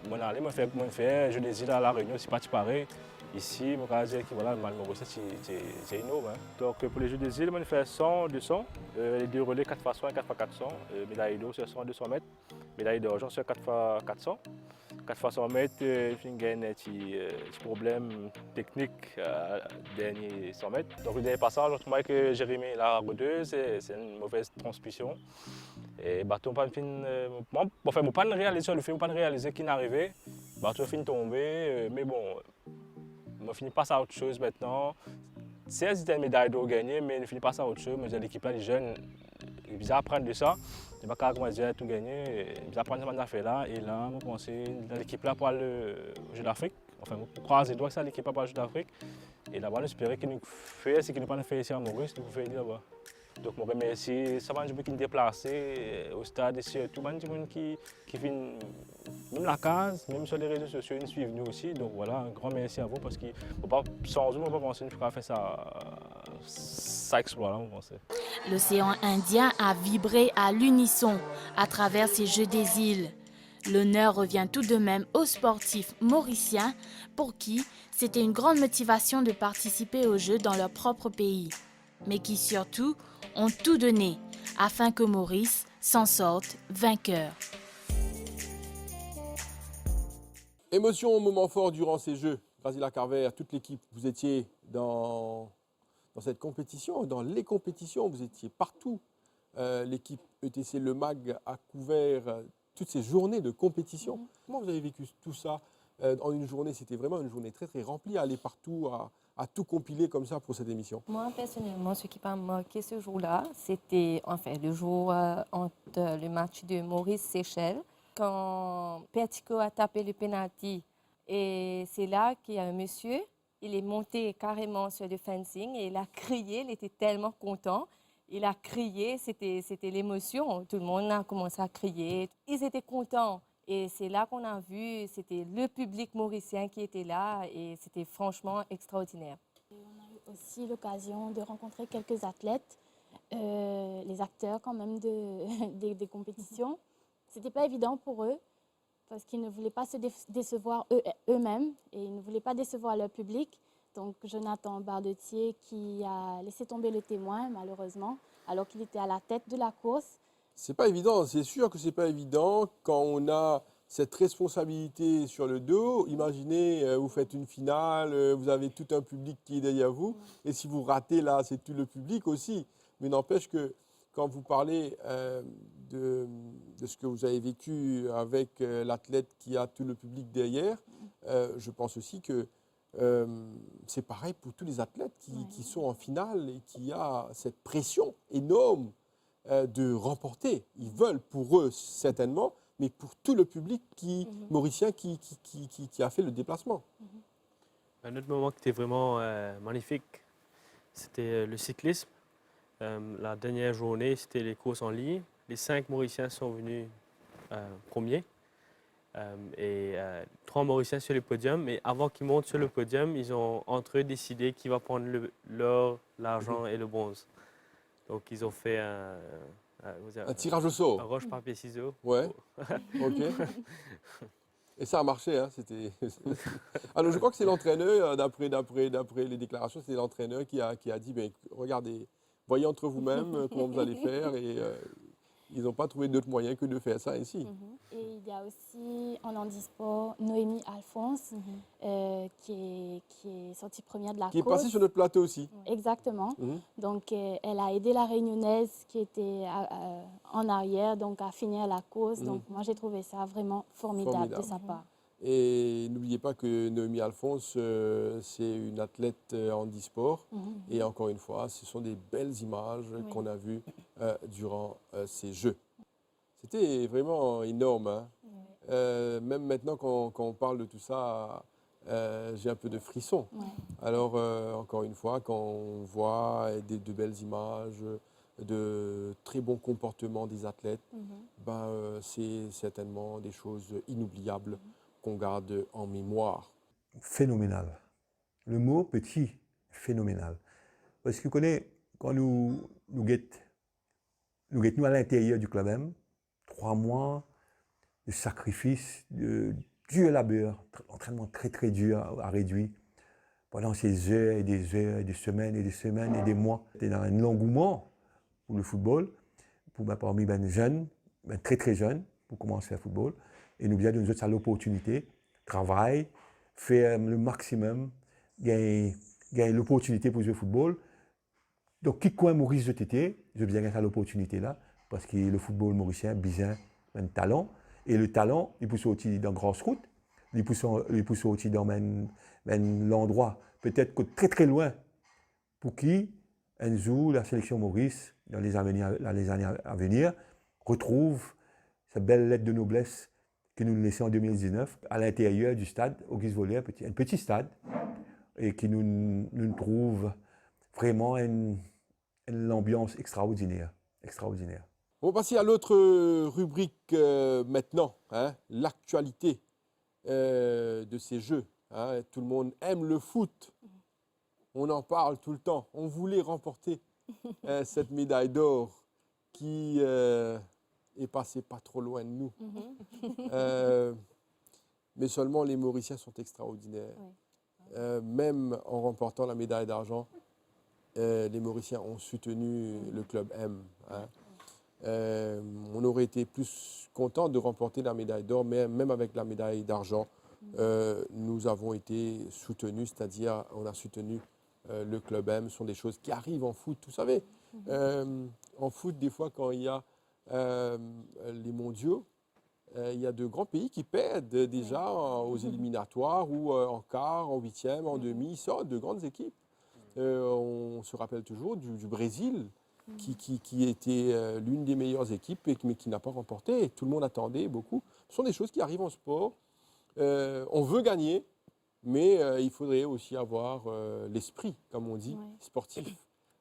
Mon allé, moi fait un jeu des îles à La Réunion, c'est pas pareil. Ici, je vais dire que voilà, c'est énorme. Hein. Donc pour les jeux des îles, on fait 100, 200, les deux relais 4x100 et 4x400, médaille d'or sur 100, 200 mètres, médaille d'argent sur 4x400. 4x100 mètres, il y a un petit problème technique dernier 100 mètres. Donc le dernier passage, je trouve que Jérémy la rodeuse, c'est une mauvaise transmission. Et bateau pas pas réaliser le film, pas réaliser qu'il n'arrivait. Bateau fin tomber, mais bon, on finit pas ça à autre chose maintenant. C'est une médaille d'or gagnée, mais on finit pas ça à autre chose. Mais l'équipe là, les jeunes, ils apprennent de ça. Il n'y a pas qu'à tout gagner. Ils apprennent cette affaire là. Et là, je pense que l'équipe là pour aller au Jeux d'Afrique. Enfin, on croise les doigts que ça, l'équipe là pour aller au Jeux d'Afrique. Et là-bas, on espère qu'il nous fait ce qu'il n'a pas fait ici à Maurice, nous fait là-bas. Donc, je remercie ça va qui nous déplacés au stade et surtout tout le monde qui vient, même la case, même sur les réseaux sociaux, ils suivent nous aussi. Donc voilà, un grand merci à vous parce que sans eux, on ne peut pas penser qu'on faire ça exploit là, on pensait. L'océan Indien a vibré à l'unisson à travers ces Jeux des îles. L'honneur revient tout de même aux sportifs mauriciens pour qui c'était une grande motivation de participer aux Jeux dans leur propre pays, mais qui surtout ont tout donné afin que Maurice s'en sorte vainqueur. Émotion, moment fort durant ces Jeux. Gracila Carver, toute l'équipe, vous étiez dans cette compétition, dans les compétitions, vous étiez partout. L'équipe ETC Le Mag a couvert toutes ces journées de compétition. Comment vous avez vécu tout ça en une journée? C'était vraiment une journée très très remplie, à aller partout, à tout compiler comme ça pour cette émission. Moi, personnellement, ce qui m'a marqué ce jour-là, c'était le jour entre le match de Maurice-Seychelles, quand Pertico a tapé le penalty. Et c'est là qu'il y a un monsieur, il est monté carrément sur le fencing et il a crié, il était tellement content. Il a crié, c'était l'émotion, tout le monde a commencé à crier. Ils étaient contents. Et c'est là qu'on a vu, c'était le public mauricien qui était là et c'était franchement extraordinaire. On a eu aussi l'occasion de rencontrer quelques athlètes, les acteurs quand même des compétitions. C'était pas évident pour eux parce qu'ils ne voulaient pas se décevoir eux-mêmes et ils ne voulaient pas décevoir leur public. Donc Jonathan Bardetier qui a laissé tomber le témoin malheureusement alors qu'il était à la tête de la course. C'est pas évident, c'est sûr que c'est pas évident quand on a cette responsabilité sur le dos. Imaginez, vous faites une finale, vous avez tout un public qui est derrière vous, et si vous ratez là, c'est tout le public aussi. Mais n'empêche que quand vous parlez de ce que vous avez vécu avec l'athlète qui a tout le public derrière, je pense aussi que c'est pareil pour tous les athlètes qui sont en finale et qui a cette pression énorme de remporter. Ils veulent pour eux certainement, mais pour tout le public mauricien qui a fait le déplacement. Un autre moment qui était vraiment magnifique, c'était le cyclisme. La dernière journée, c'était les courses en ligne. Les 5 Mauriciens sont venus premiers. Et 3 Mauriciens sur le podium. Et avant qu'ils montent sur le podium, ils ont entre eux décidé qui va prendre l'or, l'argent et le bronze. Donc ils ont fait un tirage au sort. Un roche, papier, ciseaux. Ouais. Ok. Et ça a marché, hein, c'était. Alors je crois que c'est l'entraîneur, d'après les déclarations, c'est l'entraîneur qui a dit, ben, regardez, voyez entre vous-même comment vous allez faire et ils n'ont pas trouvé d'autre moyen que de faire ça ici. Et il y a aussi en handisport Noémie Alphonse qui est sortie première de la course. Qui est passée sur notre plateau aussi. Exactement. Donc elle a aidé la Réunionnaise qui était en arrière donc à finir la course. Donc moi j'ai trouvé ça vraiment formidable. De sa part. Et n'oubliez pas que Noémie Alphonse, c'est une athlète handisport. Et encore une fois, ce sont des belles images qu'on a vues durant ces Jeux. C'était vraiment énorme. Hein. Même maintenant, quand on parle de tout ça, j'ai un peu de frissons. Alors, encore une fois, quand on voit de belles images, de très bons comportements des athlètes, c'est certainement des choses inoubliables qu'on garde en mémoire. Phénoménal. Le mot petit, phénoménal. Parce que quand nous guettons à l'intérieur du club M, 3 mois de sacrifice, de dur labeur, entraînement très très dur à réduire. Pendant ces heures et des semaines et des semaines et des mois, c'était dans un engouement pour le football, pour parmi les jeunes, très très jeunes, pour commencer le football. Et nous avons donné l'opportunité, travail, faire le maximum, gagner l'opportunité pour jouer au football. Donc, qui coin Maurice de TT, je viens à l'opportunité là, parce que le football mauricien a besoin d'un talent. Et le talent, il peut sortir dans grande route, il peut sortir dans l'endroit, peut-être que très très loin, pour qui un jour la sélection Maurice, dans les années à venir, retrouve cette belle lettre de noblesse que nous laissons en 2019 à l'intérieur du stade Auguste Vollier, un petit stade, et qui nous trouve vraiment une ambiance extraordinaire. On va passer à l'autre rubrique maintenant, hein, l'actualité de ces Jeux. Hein. Tout le monde aime le foot. On en parle tout le temps. On voulait remporter cette médaille d'or qui est passée pas trop loin de nous. Mais seulement les Mauriciens sont extraordinaires. Même en remportant la médaille d'argent, les Mauriciens ont soutenu le club M. Hein. On aurait été plus content de remporter la médaille d'or, mais même avec la médaille d'argent, nous avons été soutenus, c'est-à-dire on a soutenu le club M. Ce sont des choses qui arrivent en foot, vous savez. En foot, des fois, quand il y a les mondiaux, il y a de grands pays qui perdent déjà aux éliminatoires ou en quart, en huitième, en demi, sortent de grandes équipes. On se rappelle toujours du Brésil, qui était l'une des meilleures équipes, mais qui n'a pas remporté. Tout le monde attendait beaucoup. Ce sont des choses qui arrivent en sport. On veut gagner, mais il faudrait aussi avoir l'esprit, comme on dit, sportif.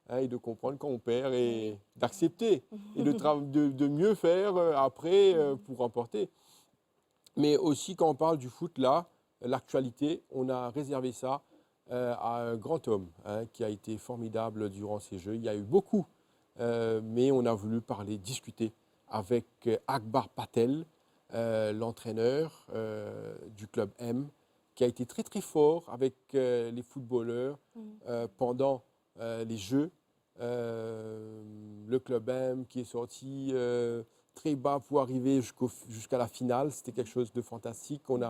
Hein, et de comprendre quand on perd et d'accepter. Et de mieux faire après pour remporter. Mais aussi, quand on parle du foot, là, l'actualité, on a réservé ça à un grand homme qui a été formidable durant ces Jeux. Il y a eu beaucoup. Mais on a voulu discuter avec Akbar Patel, l'entraîneur du club M, qui a été très très fort avec les footballeurs pendant les Jeux. Le club M qui est sorti très bas pour arriver jusqu'à la finale, c'était quelque chose de fantastique. On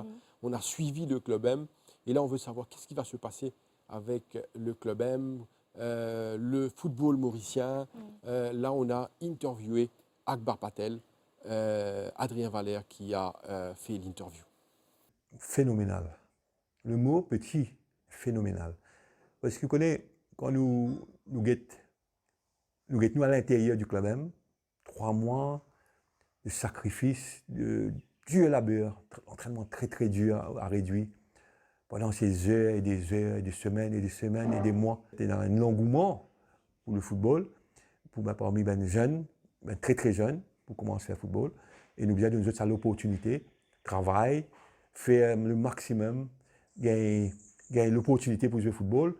a suivi le club M et là on veut savoir qu'est-ce qui va se passer avec le club M. Le football mauricien. Là, on a interviewé Akbar Patel, Adrien Valère qui a fait l'interview. Phénoménal. Le mot petit, phénoménal. Parce que quand nous guettons à l'intérieur du club M, 3 mois de sacrifice, de dur labeur, entraînement très très dur à réduire. Pendant ces heures et des semaines et des semaines et des mois, c'était dans un engouement pour le football, parmi les jeunes, très très jeunes, pour commencer le football. Et nous avons donné l'opportunité, travail, faire le maximum, gagner l'opportunité pour jouer au football.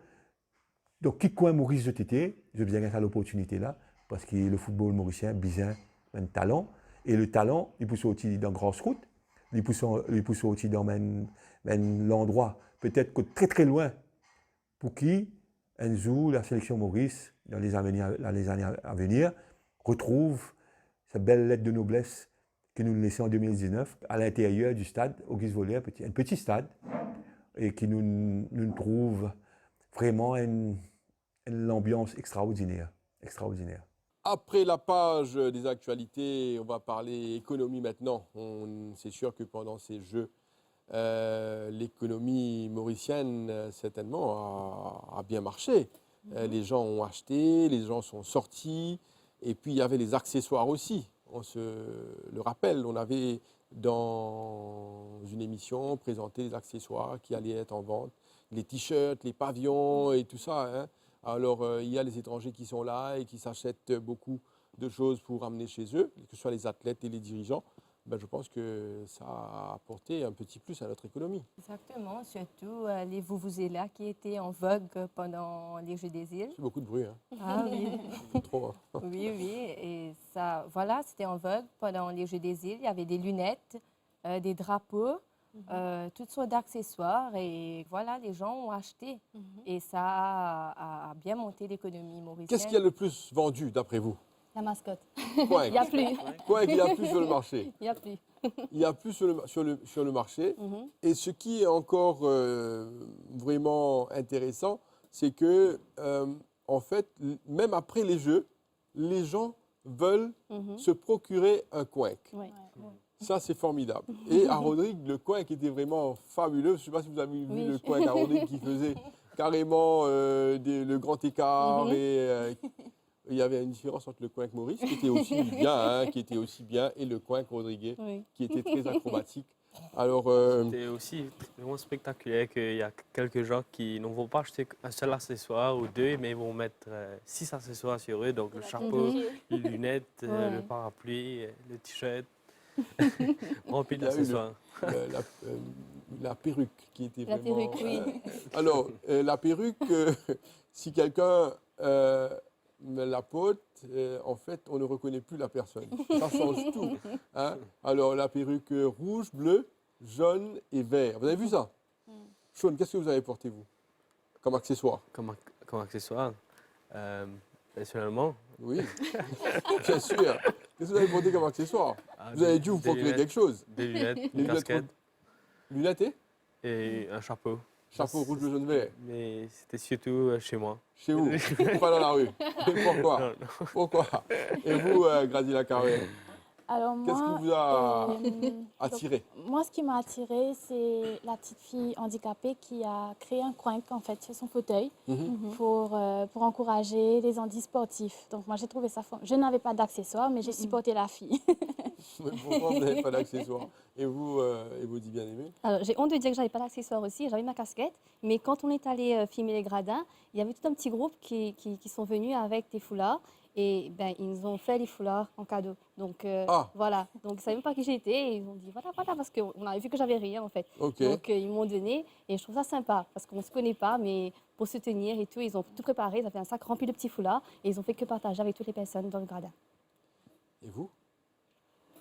Donc, qui coin Maurice de TT, je viens à l'opportunité là, parce que le football mauricien a besoin d'un talent. Et le talent, il peut sortir dans grande route, il peut sortir dans l'endroit, peut-être que très très loin, pour qui un jour la sélection Maurice, dans les années à venir, retrouve cette belle lettre de noblesse que nous laissons en 2019 à l'intérieur du stade Auguste Vollier, un petit stade, et qui nous trouve vraiment une ambiance extraordinaire. Après la page des actualités, on va parler économie maintenant. C'est sûr que pendant ces Jeux, l'économie mauricienne, certainement, a bien marché. Les gens ont acheté, les gens sont sortis, et puis il y avait les accessoires aussi. On se le rappelle, on avait dans une émission présenté les accessoires qui allaient être en vente, les t-shirts, les pavillons et tout ça. Hein. Alors, il y a les étrangers qui sont là et qui s'achètent beaucoup de choses pour ramener chez eux, que ce soit les athlètes et les dirigeants. Ben, je pense que ça a apporté un petit plus à notre économie. Exactement, surtout les vuvuzelas qui étaient en vogue pendant les Jeux des îles. C'est beaucoup de bruit. Hein. Ah oui. Trop. Hein. Oui, et ça, voilà, c'était en vogue pendant les Jeux des îles. Il y avait des lunettes, des drapeaux. toutes sortes d'accessoires. Et voilà, les gens ont acheté. Et ça a bien monté l'économie mauricienne. Qu'est-ce qui a le plus vendu d'après vous? La mascotte. Quoi? Il n'y a plus. Quoi qu'il y a plus sur le marché? Il n'y a plus. Il y a plus sur le marché. Et ce qui est encore vraiment intéressant, c'est que, en fait, même après les jeux, les gens veulent se procurer un coinc. Ça, c'est formidable. Et à Rodrigue, le coinc était vraiment fabuleux. Je ne sais pas si vous avez vu le coinc à Rodrigue qui faisait carrément le grand écart. Et il y avait une différence entre le coinc Maurice, qui était aussi bien, et le coinc Rodriguez, qui était très acrobatique. Alors, c'était aussi vraiment spectaculaire qu'il y a quelques gens qui ne vont pas acheter un seul accessoire ou deux, mais ils vont mettre 6 accessoires sur eux, donc le chapeau, les lunettes, le parapluie, le t-shirt, rempli d'accessoires. La perruque qui était La vraiment... perruque, oui. Alors, la perruque, si quelqu'un me la porte, en fait, on ne reconnaît plus la personne. Ça change tout. Hein? Alors, la perruque rouge, bleue, jaune et vert. Vous avez vu ça? Sean, qu'est-ce que vous avez porté, vous, comme accessoire? Comme accessoire personnellement? Oui, bien sûr. Qu'est-ce que vous avez porté comme accessoire? Vous avez dû vous procurer quelque chose. Des lunettes, une casquette. Lunettes et un chapeau. Chapeau rouge, bleu, jaune, vert. Mais c'était surtout chez moi. Chez vous? Pas dans la rue? Et pourquoi? Non. Pourquoi? Et vous, Grazila Carré? Alors moi, qu'est-ce qui vous a attiré? Donc, moi, ce qui m'a attiré, c'est la petite fille handicapée qui a créé un coin en fait sur son fauteuil pour encourager les handisportifs. Donc moi, j'ai trouvé ça. Je n'avais pas d'accessoires, mais j'ai supporté la fille. Pourquoi vous n'avez pas d'accessoires? Et vous dit bien aimé? Alors, j'ai honte de dire que j'avais pas d'accessoires aussi, j'avais ma casquette, mais quand on est allé filmer les gradins, il y avait tout un petit groupe qui sont venus avec des foulards. Et ben, ils nous ont fait les foulards en cadeau. Donc voilà, donc ils ne savaient même pas qui j'étais. Et ils ont dit voilà, parce qu'on avait vu que j'avais rien en fait. Donc ils m'ont donné et je trouve ça sympa parce qu'on ne se connaît pas, mais pour se tenir et tout, ils ont tout préparé. Ils avaient un sac rempli de petits foulards et ils ont fait que partager avec toutes les personnes dans le gradin. Et vous?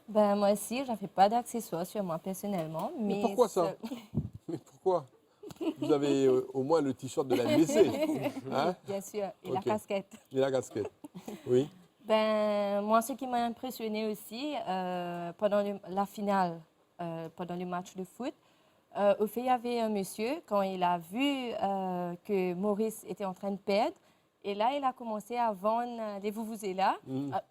Ben, moi aussi, je n'avais pas d'accessoires sur moi personnellement. Mais pourquoi ça? Mais pourquoi? Vous avez au moins le t-shirt de la MBC. Hein? Bien sûr, et la casquette. Et la casquette, oui. Ben, moi, ce qui m'a impressionné aussi, pendant la finale, pendant le match de foot, au fait, il y avait un monsieur, quand il a vu que Maurice était en train de perdre, et là, il a commencé à vendre les vuvuzelas,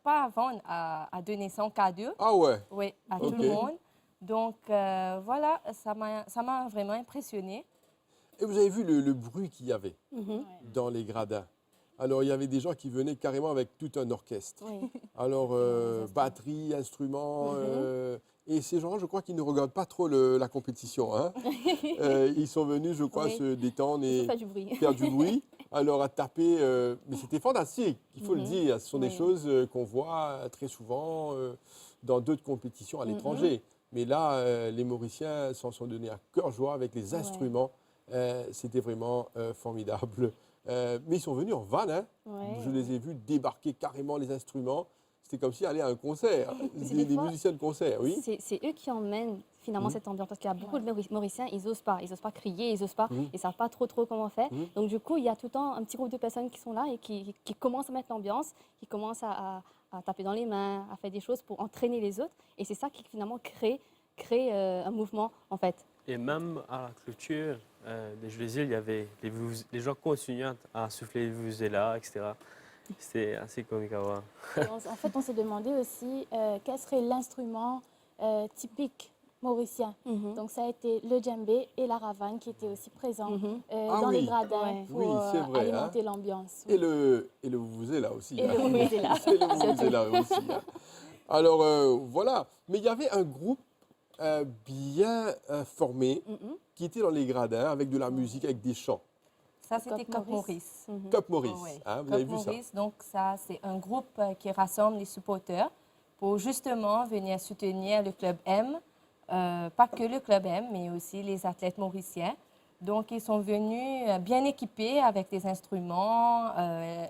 pas à vendre, à donner son cadeau. Ah ouais? Oui, à tout le monde. Donc, voilà, ça m'a vraiment impressionné. Et vous avez vu le bruit qu'il y avait dans les gradins. Alors, il y avait des gens qui venaient carrément avec tout un orchestre. Oui. Alors, batterie, instruments. Et ces gens, je crois qu'ils ne regardent pas trop la compétition. Hein. Ils sont venus, je crois, se détendre et faire du bruit. Alors, à taper. Mais c'était fantastique, il faut le dire. Ce sont des choses qu'on voit très souvent dans d'autres compétitions à l'étranger. Mais là, les Mauriciens s'en sont donnés à cœur joie avec les instruments. C'était vraiment formidable. Mais ils sont venus en van. Hein. Je les ai vus débarquer carrément les instruments. C'était comme si aller à un concert, des musiciens de concert, oui. C'est eux qui emmènent finalement cette ambiance, parce qu'il y a beaucoup de Mauriciens, ils n'osent pas crier, ils n'osent pas, ils ne savent pas trop comment faire. Donc du coup, il y a tout le temps un petit groupe de personnes qui sont là et qui commencent à mettre l'ambiance, qui commencent à taper dans les mains, à faire des choses pour entraîner les autres. Et c'est ça qui finalement crée un mouvement, en fait. Et même à la clôture des Jeux des îles, il y avait les gens continuaient à souffler les vuvuzelas, etc. C'était assez comique à voir. En fait, on s'est demandé aussi quel serait l'instrument typique mauricien. Donc ça a été le djembé et la ravane qui étaient aussi présents dans les gradins pour alimenter l'ambiance. Et le vuvuzela aussi. Et le vuvuzela. Et le vuvuzela aussi. Hein. Alors voilà, mais il y avait un groupe bien formé qui était dans les gradins avec de la musique, avec des chants. Ça, c'était Cap Maurice. Cap Maurice, hein, vous avez vu ça? Donc ça, c'est un groupe qui rassemble les supporters pour justement venir soutenir le Club M. Pas que le Club M, mais aussi les athlètes mauriciens. Donc, ils sont venus bien équipés avec des instruments,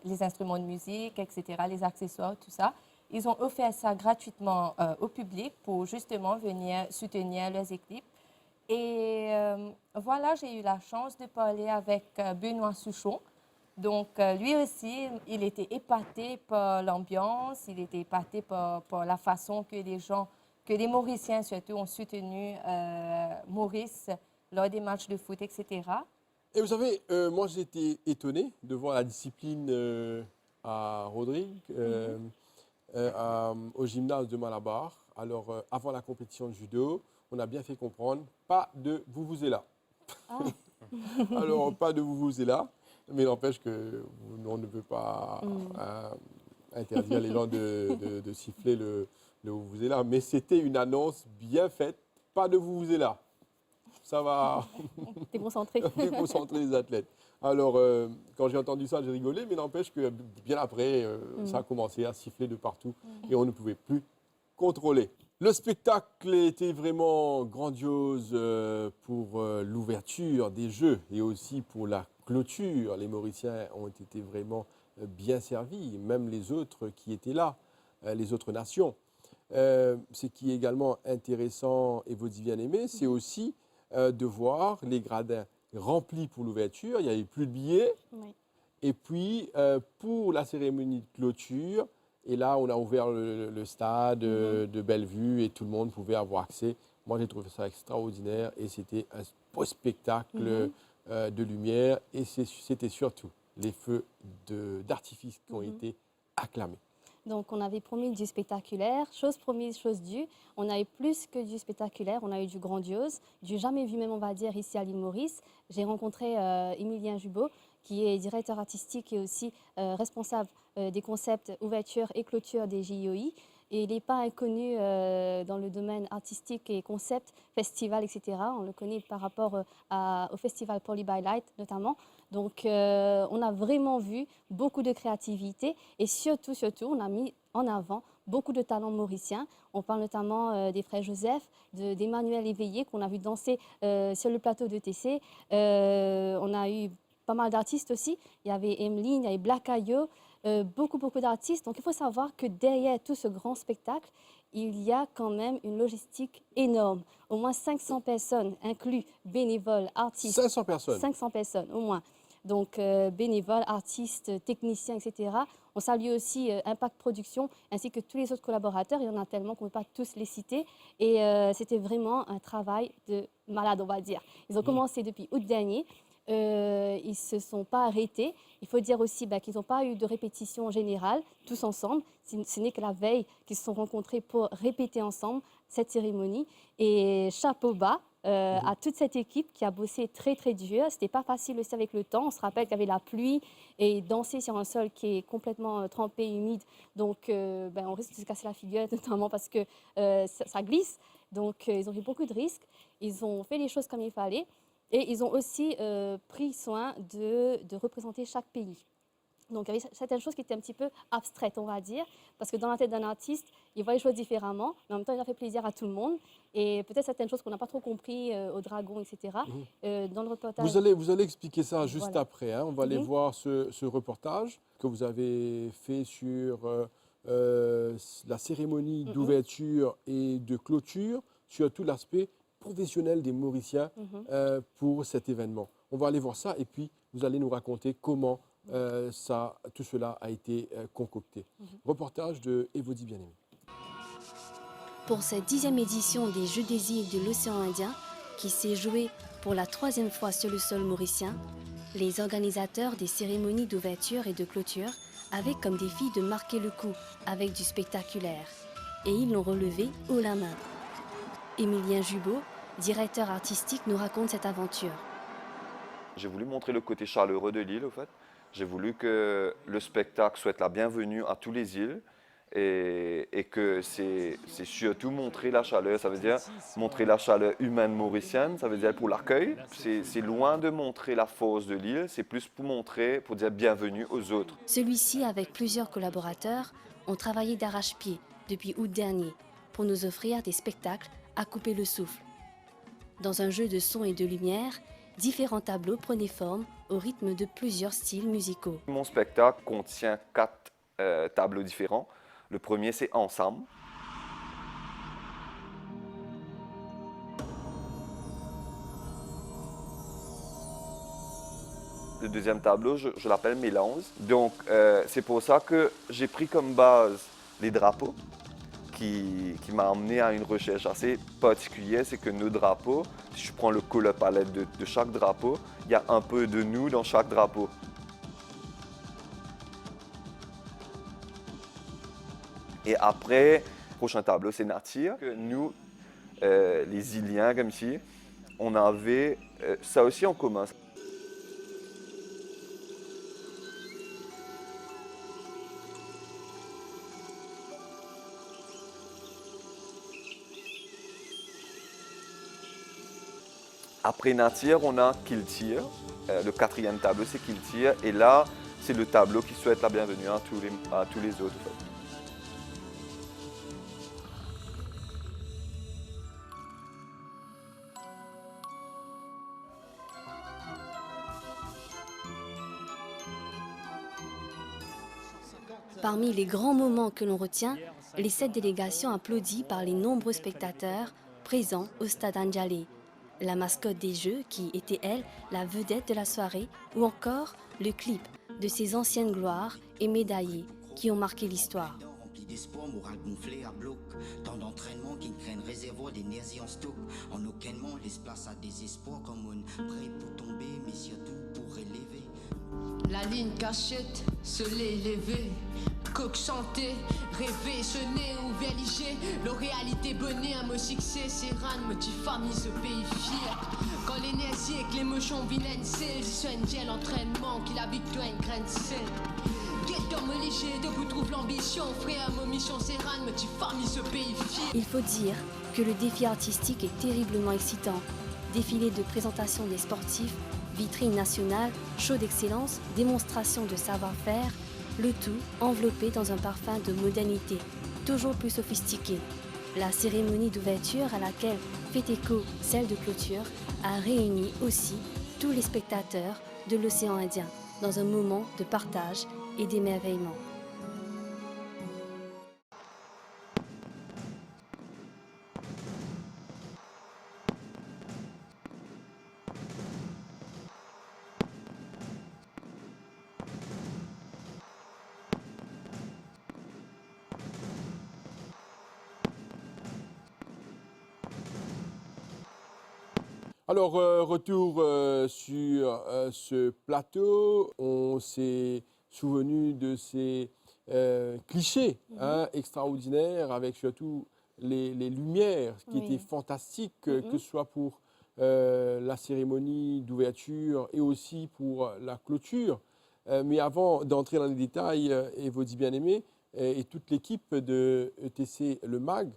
les instruments de musique, etc., les accessoires, tout ça. Ils ont offert ça gratuitement au public pour justement venir soutenir leurs équipes. Et voilà, j'ai eu la chance de parler avec Benoît Souchon. Donc, lui aussi, il était épaté par l'ambiance, il était épaté par la façon que les Mauriciens surtout ont soutenu Maurice lors des matchs de foot, etc. Et vous savez, moi j'ai été étonné de voir la discipline à Rodrigue, au gymnase de Malabar. Alors, avant la compétition de judo, on a bien fait comprendre, pas de vuvuzela. Alors, pas de vuvuzela, mais n'empêche que on ne peut pas interdire les gens de siffler le vuvuzela. Mais c'était une annonce bien faite, pas de vuvuzela. Ça va déconcentrer les athlètes. Alors, quand j'ai entendu ça, j'ai rigolé, mais n'empêche que bien après, ça a commencé à siffler de partout et on ne pouvait plus contrôler. Le spectacle était vraiment grandiose pour l'ouverture des Jeux et aussi pour la clôture. Les Mauriciens ont été vraiment bien servis, même les autres qui étaient là, les autres nations. Ce qui est également intéressant et vous dit bien aimé, c'est aussi de voir les gradins remplis pour l'ouverture. Il n'y avait plus de billets. Oui. Et puis, pour la cérémonie de clôture, et là, on a ouvert le stade de Bellevue et tout le monde pouvait avoir accès. Moi, j'ai trouvé ça extraordinaire et c'était un beau spectacle de lumière. Et c'était surtout les feux d'artifice qui ont été acclamés. Donc, on avait promis du spectaculaire. Chose promise, chose due. On a eu plus que du spectaculaire, on a eu du grandiose, du jamais vu même, on va dire, ici à l'île Maurice. J'ai rencontré Émilien Jubot, qui est directeur artistique et aussi responsable des concepts ouverture et clôture des JOI. Et il n'est pas inconnu dans le domaine artistique et concept, festival, etc. On le connaît par rapport au festival Poly by Light notamment. Donc on a vraiment vu beaucoup de créativité et surtout, on a mis en avant beaucoup de talents mauriciens. On parle notamment des frères Joseph, d'Emmanuel Éveillé qu'on a vu danser sur le plateau de TC. On a eu pas mal d'artistes aussi. Il y avait Emeline, il y avait Black Ayo, beaucoup d'artistes. Donc il faut savoir que derrière tout ce grand spectacle, il y a quand même une logistique énorme. Au moins 500 personnes, inclus bénévoles, artistes. 500 personnes 500 personnes, au moins. Donc bénévoles, artistes, techniciens, etc. On salue aussi Impact Production ainsi que tous les autres collaborateurs. Il y en a tellement qu'on ne peut pas tous les citer. Et c'était vraiment un travail de malade, on va dire. Ils ont commencé depuis août dernier. Ils ne se sont pas arrêtés. Il faut dire aussi qu'ils n'ont pas eu de répétition générale, tous ensemble. Ce n'est que la veille qu'ils se sont rencontrés pour répéter ensemble cette cérémonie. Et chapeau bas à toute cette équipe qui a bossé très dur. Ce n'était pas facile aussi avec le temps. On se rappelle qu'il y avait la pluie et danser sur un sol qui est complètement trempé, humide. Donc on risque de se casser la figure, notamment parce que ça glisse. Donc ils ont pris beaucoup de risques. Ils ont fait les choses comme il fallait. Et ils ont aussi pris soin de représenter chaque pays. Donc il y avait certaines choses qui étaient un petit peu abstraites, on va dire, parce que dans la tête d'un artiste, il voit les choses différemment, mais en même temps, il a fait plaisir à tout le monde. Et peut-être certaines choses qu'on n'a pas trop compris au Dragon, etc. Dans le reportage. Vous allez expliquer ça juste après. Hein. On va aller voir ce reportage que vous avez fait sur la cérémonie d'ouverture et de clôture, sur tout l'aspect professionnel des Mauriciens pour cet événement. On va aller voir ça et puis vous allez nous raconter comment tout cela a été concocté. Reportage de Evody Bien-Aimé. Pour cette 10e édition des Jeux des îles de l'océan Indien, qui s'est jouée pour la 3e fois sur le sol mauricien, les organisateurs des cérémonies d'ouverture et de clôture avaient comme défi de marquer le coup avec du spectaculaire. Et ils l'ont relevé haut la main. Émilien Jubot, directeur artistique, nous raconte cette aventure. J'ai voulu montrer le côté chaleureux de l'île, au fait. J'ai voulu que le spectacle souhaite la bienvenue à tous les îles et que c'est surtout montrer la chaleur, ça veut dire montrer la chaleur humaine mauricienne, ça veut dire pour l'accueil. C'est loin de montrer la force de l'île, c'est plus pour dire bienvenue aux autres. Celui-ci, avec plusieurs collaborateurs, ont travaillé d'arrache-pied depuis août dernier pour nous offrir des spectacles à couper le souffle. Dans un jeu de son et de lumière, différents tableaux prenaient forme au rythme de plusieurs styles musicaux. Mon spectacle contient 4 tableaux différents. Le premier, c'est Ensemble. Le deuxième tableau, je l'appelle mélange. Donc, c'est pour ça que j'ai pris comme base les drapeaux, qui m'a amené à une recherche assez particulière. C'est que nos drapeaux, si je prends le couleur palette de chaque drapeau, il y a un peu de nous dans chaque drapeau. Et après, le prochain tableau, c'est nature. Nous, les Iliens, comme si, on avait ça aussi en commun. Après nature, on a Kiltir. Le quatrième tableau, c'est Kiltir. Et là, c'est le tableau qui souhaite la bienvenue à tous les autres. Parmi les grands moments que l'on retient, les 7 délégations applaudies par les nombreux spectateurs présents au stade Ndjallé, la mascotte des Jeux qui était, elle, la vedette de la soirée, ou encore le clip de ces anciennes gloires et médaillés qui ont marqué l'histoire. Rempli d'espoir, moral gonflé à bloc. Tant d'entraînement qui craignent réservoir d'énergie en stock. En aucunement laisse place à désespoir comme on prêt pour tomber, mais surtout pour relever. La ligne cachette, se l'élever. Coq chanter, rêver, sonner ou véliger. La réalité bonnet, un mot succès, c'est ran, motif famille, ce pays fier. Quand l'énergie et que l'émotion viennent, c'est soigne l'entraînement, qui la victoire une graine sel. Guetteur me léger, debout trouve l'ambition, frère, ma mission, c'est ran, motif famille, ce pays fier. Il faut dire que le défi artistique est terriblement excitant. Défilé de présentation des sportifs, vitrine nationale, show d'excellence, démonstration de savoir-faire, le tout enveloppé dans un parfum de modernité, toujours plus sophistiqué. La cérémonie d'ouverture à laquelle fait écho celle de clôture a réuni aussi tous les spectateurs de l'océan Indien dans un moment de partage et d'émerveillement. Alors, retour sur ce plateau. On s'est souvenu de ces clichés extraordinaires, avec surtout les lumières qui étaient fantastiques, que ce soit pour la cérémonie d'ouverture et aussi pour la clôture. Mais avant d'entrer dans les détails, et vos dix bien-aimés et toute l'équipe de ETC Le Mag,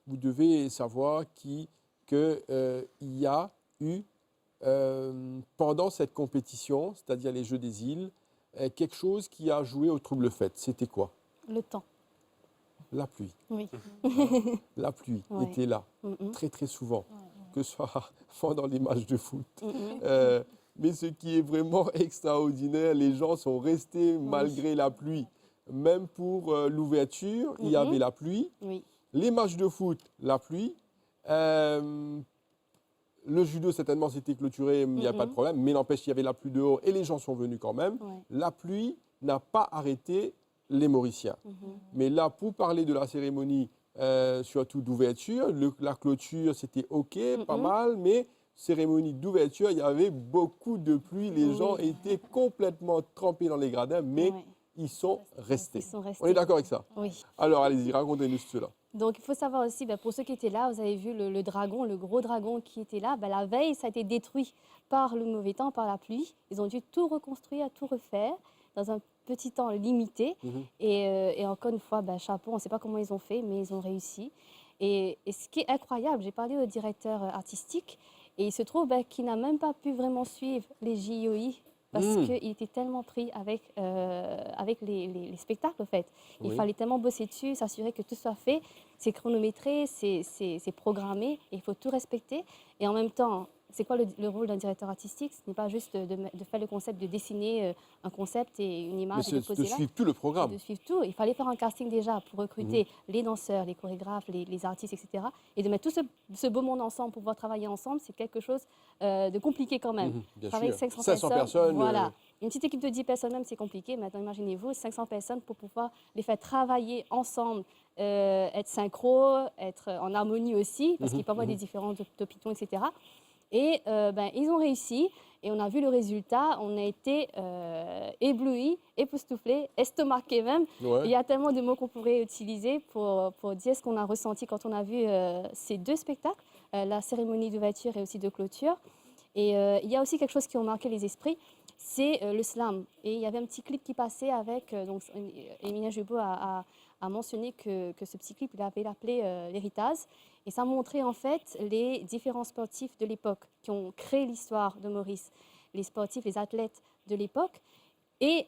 vous devez savoir qu'il y a eu, pendant cette compétition, c'est-à-dire les Jeux des îles, quelque chose qui a joué au trouble fête. C'était quoi? Le temps. La pluie. Oui. La pluie était là, très très souvent, que ce soit pendant les matchs de foot. Mais ce qui est vraiment extraordinaire, les gens sont restés malgré la pluie. Même pour l'ouverture, il y avait la pluie. Les matchs de foot, la pluie. Le judo, certainement, c'était clôturé, il n'y a pas de problème. Mais n'empêche, il y avait la pluie dehors et les gens sont venus quand même. La pluie n'a pas arrêté les Mauriciens. Mais là, pour parler de la cérémonie, surtout d'ouverture, la clôture, c'était OK, pas mal, mais cérémonie d'ouverture, il y avait beaucoup de pluie. Les gens étaient complètement trempés dans les gradins, mais ils sont restés. On est d'accord avec ça? Oui. Alors, allez-y, racontez-nous cela. Donc, il faut savoir aussi, pour ceux qui étaient là, vous avez vu le dragon, le gros dragon qui était là. La veille, ça a été détruit par le mauvais temps, par la pluie. Ils ont dû tout reconstruire, tout refaire dans un petit temps limité. Et encore une fois, chapeau, on ne sait pas comment ils ont fait, mais ils ont réussi. Et ce qui est incroyable, j'ai parlé au directeur artistique et il se trouve qu'il n'a même pas pu vraiment suivre les JOI parce qu'il était tellement pris avec les spectacles, en fait. Il fallait tellement bosser dessus, s'assurer que tout soit fait. C'est chronométré, c'est programmé, et il faut tout respecter. Et en même temps, c'est quoi le rôle d'un directeur artistique? Ce n'est pas juste de faire le concept, de dessiner un concept et une image et de poser là. De suivre tout le programme. De suivre tout. Il fallait faire un casting déjà pour recruter les danseurs, les chorégraphes, les artistes, etc. Et de mettre tout ce beau monde ensemble pour pouvoir travailler ensemble, c'est quelque chose de compliqué quand même. Bien Travailler sûr. avec 500 personnes. Voilà. Une petite équipe de 10 personnes même, c'est compliqué. Maintenant, imaginez-vous, 500 personnes pour pouvoir les faire travailler ensemble, être synchro, être en harmonie aussi, parce qu'il peut y avoir des différences d'opinions, etc. Et ils ont réussi et on a vu le résultat. On a été éblouis, époustouflés, estomaqués même. Ouais. Il y a tellement de mots qu'on pourrait utiliser pour dire ce qu'on a ressenti quand on a vu ces deux spectacles, la cérémonie d'ouverture et aussi de clôture. Et il y a aussi quelque chose qui a marqué les esprits, c'est le slam. Et il y avait un petit clip qui passait avec, donc Emilia Jubot a mentionné que ce petit clip, il avait appelé l'héritage. Et ça montrait en fait les différents sportifs de l'époque qui ont créé l'histoire de Maurice, les sportifs, les athlètes de l'époque. Et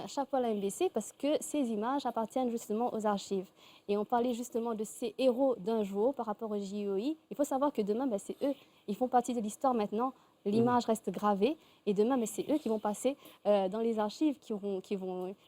chapeau à la MBC parce que ces images appartiennent justement aux archives. Et on parlait justement de ces héros d'un jour par rapport au JOI. Il faut savoir que demain, c'est eux, ils font partie de l'histoire maintenant. L'image reste gravée et demain, c'est eux qui vont passer dans les archives,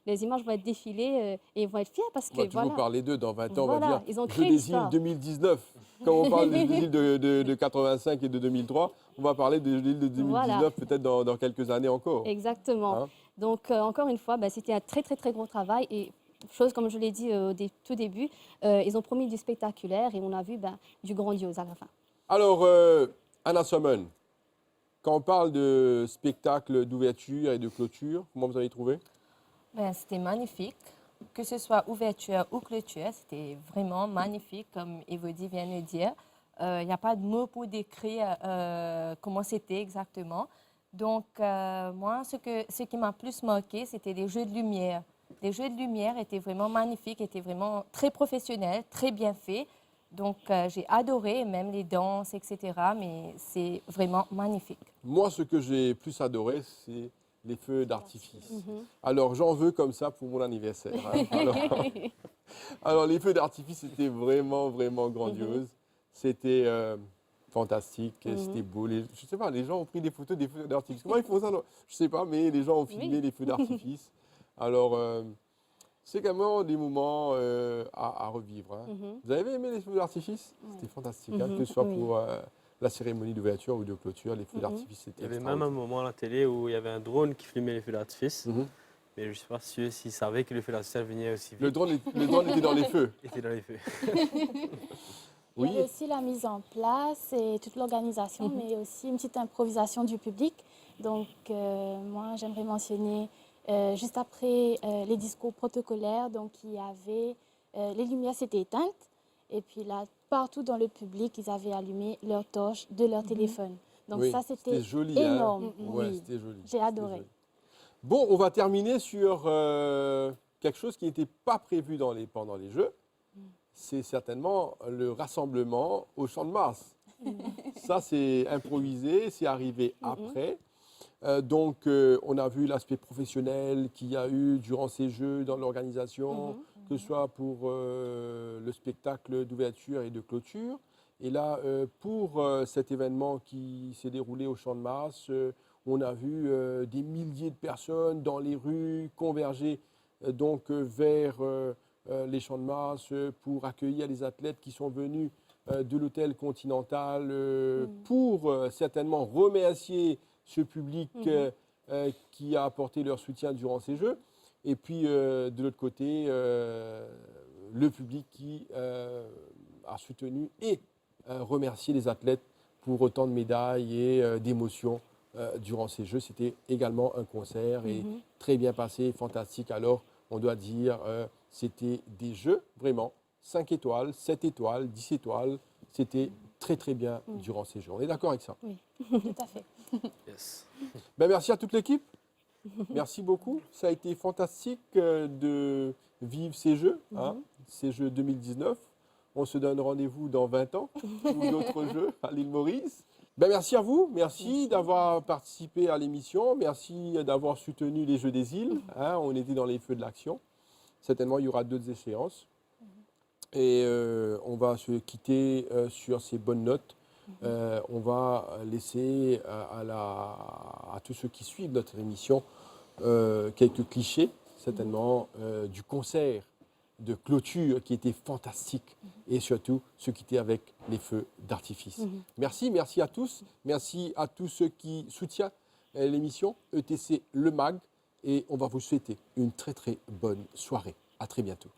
les images vont être défilées et ils vont être fiers parce que On va toujours parler d'eux dans 20 ans, voilà, on va dire ils ont Jeux créé des îles l'histoire. 2019. Quand on parle des îles de 85 et de 2003, on va parler des îles de 2019 Voilà. peut-être dans quelques années encore. Exactement. Hein? Donc, encore une fois, c'était un très, très, très gros travail. Et chose, comme je l'ai dit au tout début, ils ont promis du spectaculaire et on a vu du grandiose à la fin. Alors, Anna Summon, quand on parle de spectacle d'ouverture et de clôture, comment vous avez trouvé? C'était magnifique. Que ce soit ouverture ou clôture, c'était vraiment magnifique, comme Evodie vient de dire. Il n'y a pas de mots pour décrire comment c'était exactement. Donc, moi, ce qui m'a plus marqué, c'était les jeux de lumière. Les jeux de lumière étaient vraiment magnifiques, étaient vraiment très professionnels, très bien faits. Donc, j'ai adoré, même les danses, etc. Mais c'est vraiment magnifique. Moi, ce que j'ai plus adoré, c'est les feux d'artifice. Alors, j'en veux comme ça pour mon anniversaire. Hein. Alors, les feux d'artifice étaient vraiment, vraiment grandioses. C'était fantastique, c'était beau. Je ne sais pas, les gens ont pris des photos des feux d'artifice. Comment ils font ça? Je ne sais pas, mais les gens ont filmé les feux d'artifice. Alors, c'est quand même des moments à revivre. Hein. Vous avez aimé les feux d'artifice? C'était fantastique, hein, que ce soit pour la cérémonie d'ouverture ou de clôture, les feux d'artifice, c'était Il y avait même un moment à la télé où il y avait un drone qui filmait les feux d'artifice. Mais je ne suis pas sûr s'ils savaient que le feu d'artifice venait aussi vite. Le drone était dans les feux. Il était dans les feux. Il y avait aussi la mise en place et toute l'organisation, mais aussi une petite improvisation du public. Donc, moi, j'aimerais mentionner, juste après les discours protocolaires, donc il y avait, les lumières s'étaient éteintes, et puis là, partout dans le public, ils avaient allumé leurs torches de leur téléphone. Donc ça, c'était joli, énorme. hein? Ouais, c'était joli. J'ai adoré. Bon, on va terminer sur quelque chose qui n'était pas prévu pendant les Jeux. C'est certainement le rassemblement au Champ de Mars. Ça, c'est improvisé, c'est arrivé après. Donc, on a vu l'aspect professionnel qu'il y a eu durant ces Jeux dans l'organisation, que ce soit pour le spectacle d'ouverture et de clôture. Et là, pour cet événement qui s'est déroulé au Champ de Mars, on a vu des milliers de personnes dans les rues converger vers les Champs de Mars pour accueillir les athlètes qui sont venus de l'hôtel Continental pour certainement remercier ce public qui a apporté leur soutien durant ces Jeux. Et puis, de l'autre côté, le public qui a soutenu et remercié les athlètes pour autant de médailles et d'émotions durant ces Jeux. C'était également un concert et très bien passé, fantastique. Alors, on doit dire, c'était des Jeux, vraiment, 5 étoiles, 7 étoiles, 10 étoiles. C'était très, très bien durant ces Jeux. On est d'accord avec ça? Oui, tout à fait. Yes. Merci à toute l'équipe. Merci beaucoup. Ça a été fantastique de vivre ces Jeux, ces Jeux 2019. On se donne rendez-vous dans 20 ans pour d'autres Jeux à l'île Maurice. Merci à vous. Merci d'avoir participé à l'émission. Merci d'avoir soutenu les Jeux des îles. On était dans les feux de l'action. Certainement, il y aura d'autres échéances. Et on va se quitter sur ces bonnes notes On va laisser à tous ceux qui suivent notre émission quelques clichés, certainement, du concert de clôture qui était fantastique et surtout se quitter avec les feux d'artifice. Merci à tous. Merci à tous ceux qui soutiennent l'émission ETC Le Mag et on va vous souhaiter une très très bonne soirée. À très bientôt.